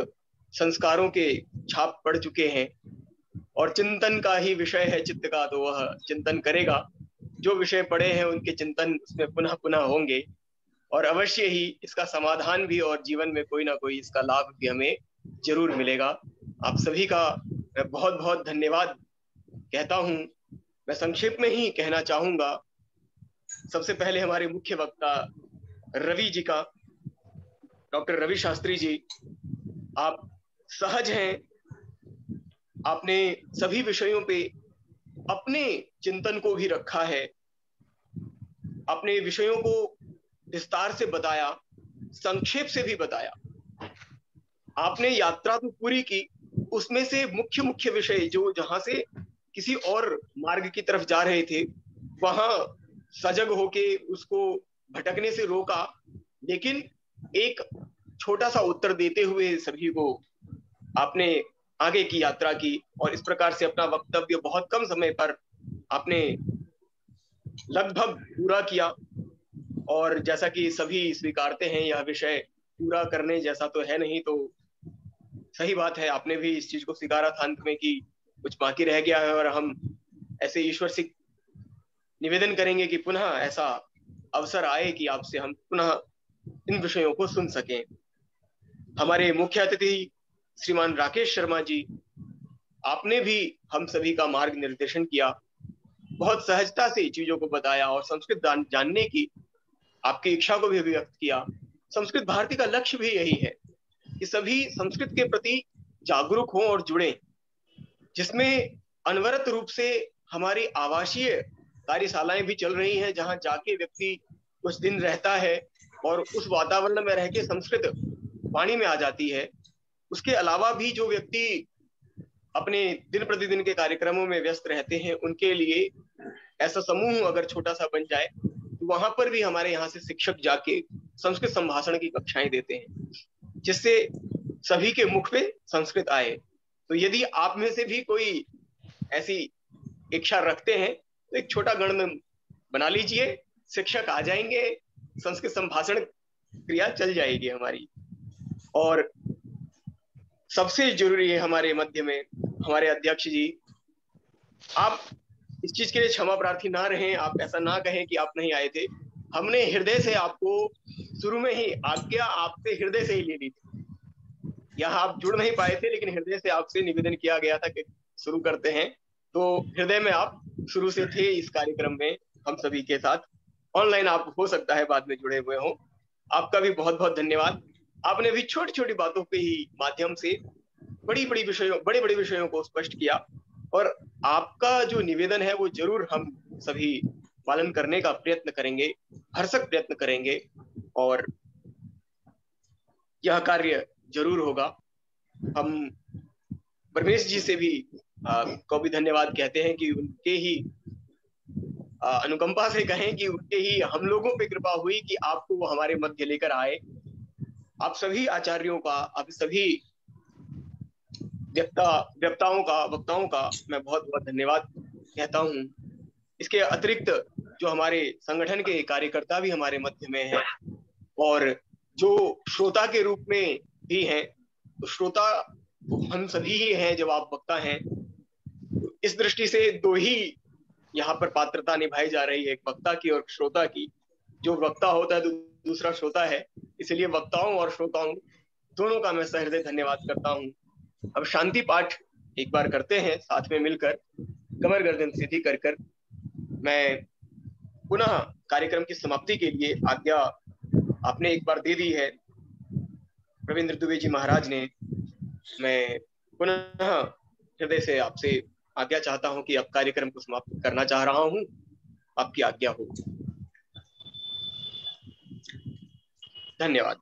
संस्कारों के छाप पड़ चुके हैं, और चिंतन का ही विषय है चित्त का, तो वह चिंतन करेगा। जो विषय पड़े हैं उनके चिंतन उसमें पुनः पुनः होंगे, और अवश्य ही इसका समाधान भी और जीवन में कोई ना कोई इसका लाभ भी हमें जरूर मिलेगा। आप सभी का मैं बहुत बहुत धन्यवाद कहता हूं। मैं संक्षेप में ही कहना चाहूंगा, सबसे पहले हमारे मुख्य वक्ता रवि जी का, डॉक्टर रवि शास्त्री जी, आप सहज हैं, आपने सभी विषयों पे अपने चिंतन को भी रखा है, अपने विषयों को विस्तार से बताया, संक्षेप से भी बताया। आपने यात्रा तो पूरी की, उसमें से मुख्य मुख्य विषय जो जहां से किसी और मार्ग की तरफ जा रहे थे वहां सजग होके उसको भटकने से रोका, लेकिन एक छोटा सा उत्तर देते हुए सभी को आपने आगे की यात्रा की, और इस प्रकार से अपना वक्तव्य बहुत कम समय पर आपने लगभग पूरा किया, और जैसा कि सभी स्वीकारते हैं यह विषय पूरा करने जैसा तो है नहीं, तो सही बात है, आपने भी इस चीज को स्वीकारा था अंत में कि कुछ बाकी रह गया है, और हम ऐसे ईश्वर से निवेदन करेंगे कि पुनः ऐसा अवसर आए कि आपसे हम पुनः इन विषयों को सुन सकें। हमारे मुख्य अतिथि श्रीमान राकेश शर्मा जी, आपने भी हम सभी का मार्ग निर्देशन किया, बहुत सहजता से चीजों को बताया और संस्कृत जानने की आपकी इच्छा को भी व्यक्त किया। संस्कृत भारती का लक्ष्य भी यही है कि सभी संस्कृत के प्रति जागरूक हों और जुड़ें, जिसमें अनवरत रूप से हमारी आवासीय कार्यशालाएं भी चल रही हैं, जहां जाके व्यक्ति कुछ दिन रहता है और उस वातावरण में रह के संस्कृत वाणी में आ जाती है। उसके अलावा भी जो व्यक्ति अपने दिन प्रतिदिन के कार्यक्रमों में व्यस्त रहते हैं, उनके लिए ऐसा समूह अगर छोटा सा बन जाए तो वहां पर भी हमारे यहाँ से शिक्षक जाके संस्कृत संभाषण की कक्षाएं देते हैं, जिससे सभी के मुख पे संस्कृत आए। तो यदि आप में से भी कोई ऐसी इच्छा रखते हैं तो एक छोटा गण बना लीजिए, शिक्षक आ जाएंगे, संस्कृत संभाषण क्रिया चल जाएगी हमारी। और सबसे जरूरी है हमारे मध्य में हमारे अध्यक्ष जी, आप इस चीज के लिए क्षमा प्रार्थी ना रहें, आप ऐसा ना कहें कि आप नहीं आए थे। हमने हृदय से आपको शुरू में ही आज्ञा आपसे हृदय से ही ले ली थी, यहाँ आप जुड़ नहीं पाए थे, लेकिन हृदय से आपसे निवेदन किया गया था कि शुरू करते हैं, तो हृदय में आप शुरू से थे इस कार्यक्रम में हम सभी के साथ। ऑनलाइन आप हो सकता है बाद में जुड़े हुए हो, आपका भी बहुत बहुत धन्यवाद। आपने भी छोटी छोटी बातों के ही माध्यम से बड़े बड़े विषयों को स्पष्ट किया, और आपका जो निवेदन है वो जरूर हम सभी पालन करने का प्रयत्न करेंगे, भरसक प्रयत्न करेंगे, और यह कार्य जरूर होगा। हम परमेश जी से भी को भी धन्यवाद कहते हैं कि उनके ही अनुकंपा से कहें कि उनके ही हम लोगों पे कृपा हुई कि आपको वो हमारे मध्य लेकर आए। आप सभी आचार्यों का, आप सभी वक्ताओं का मैं बहुत बहुत धन्यवाद कहता हूँ। इसके अतिरिक्त जो हमारे संगठन के कार्यकर्ता भी हमारे मध्य में हैं, और जो श्रोता के रूप में भी हैं, तो श्रोता हम सभी ही हैं जब आप वक्ता हैं। इस दृष्टि से दो ही यहाँ पर पात्रता निभाई जा रही है, एक वक्ता की और श्रोता की। जो वक्ता होता है तो दूसरा श्रोता है, इसलिए वक्ताओं और श्रोताओं दोनों का मैं सहृदय धन्यवाद करता हूँ। अब शांति पाठ एक बार करते हैं साथ में मिलकर, कमर गर्दन सीधी कर कर। मैं पुनः कार्यक्रम की समाप्ति के लिए आज्ञा आपने एक बार दे दी है रविंद्र दुबे जी महाराज ने। मैं पुनः हृदय से आपसे आज्ञा चाहता हूं कि अब कार्यक्रम को समाप्त करना चाह रहा हूं, आपकी आज्ञा हो। धन्यवाद।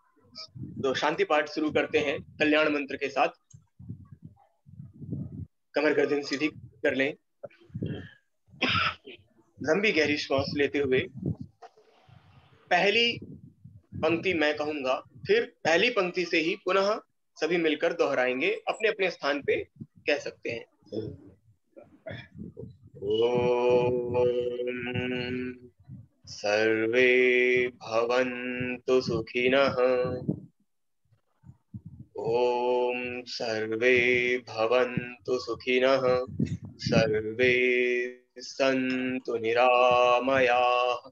तो शांति पाठ शुरू करते हैं कल्याण मंत्र के साथ। कमर गर्दन सीधी कर लें, लंबी गहरी श्वास लेते हुए पहली पंक्ति मैं कहूंगा, फिर पहली पंक्ति से ही पुनः सभी मिलकर दोहराएंगे, अपने अपने स्थान पे कह सकते हैं। ओम सर्वे भवन्तु सुखिनः। ओम सर्वे भवन्तु सुखिनः। सर्वे सन्तु निरामयाः।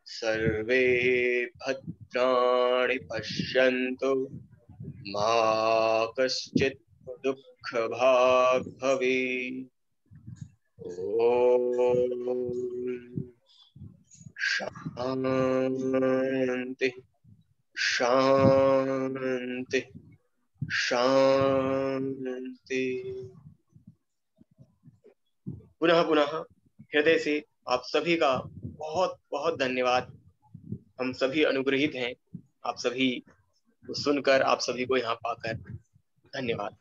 सर्वे भद्राणि पश्यन्तु मा कश्चित् दुःखभाग् भवेत्। ओम शांति शांति शांति। पुनः पुनः हृदय से आप सभी का बहुत बहुत धन्यवाद। हम सभी अनुग्रहित हैं आप सभी को सुनकर, आप सभी को यहाँ पाकर। धन्यवाद।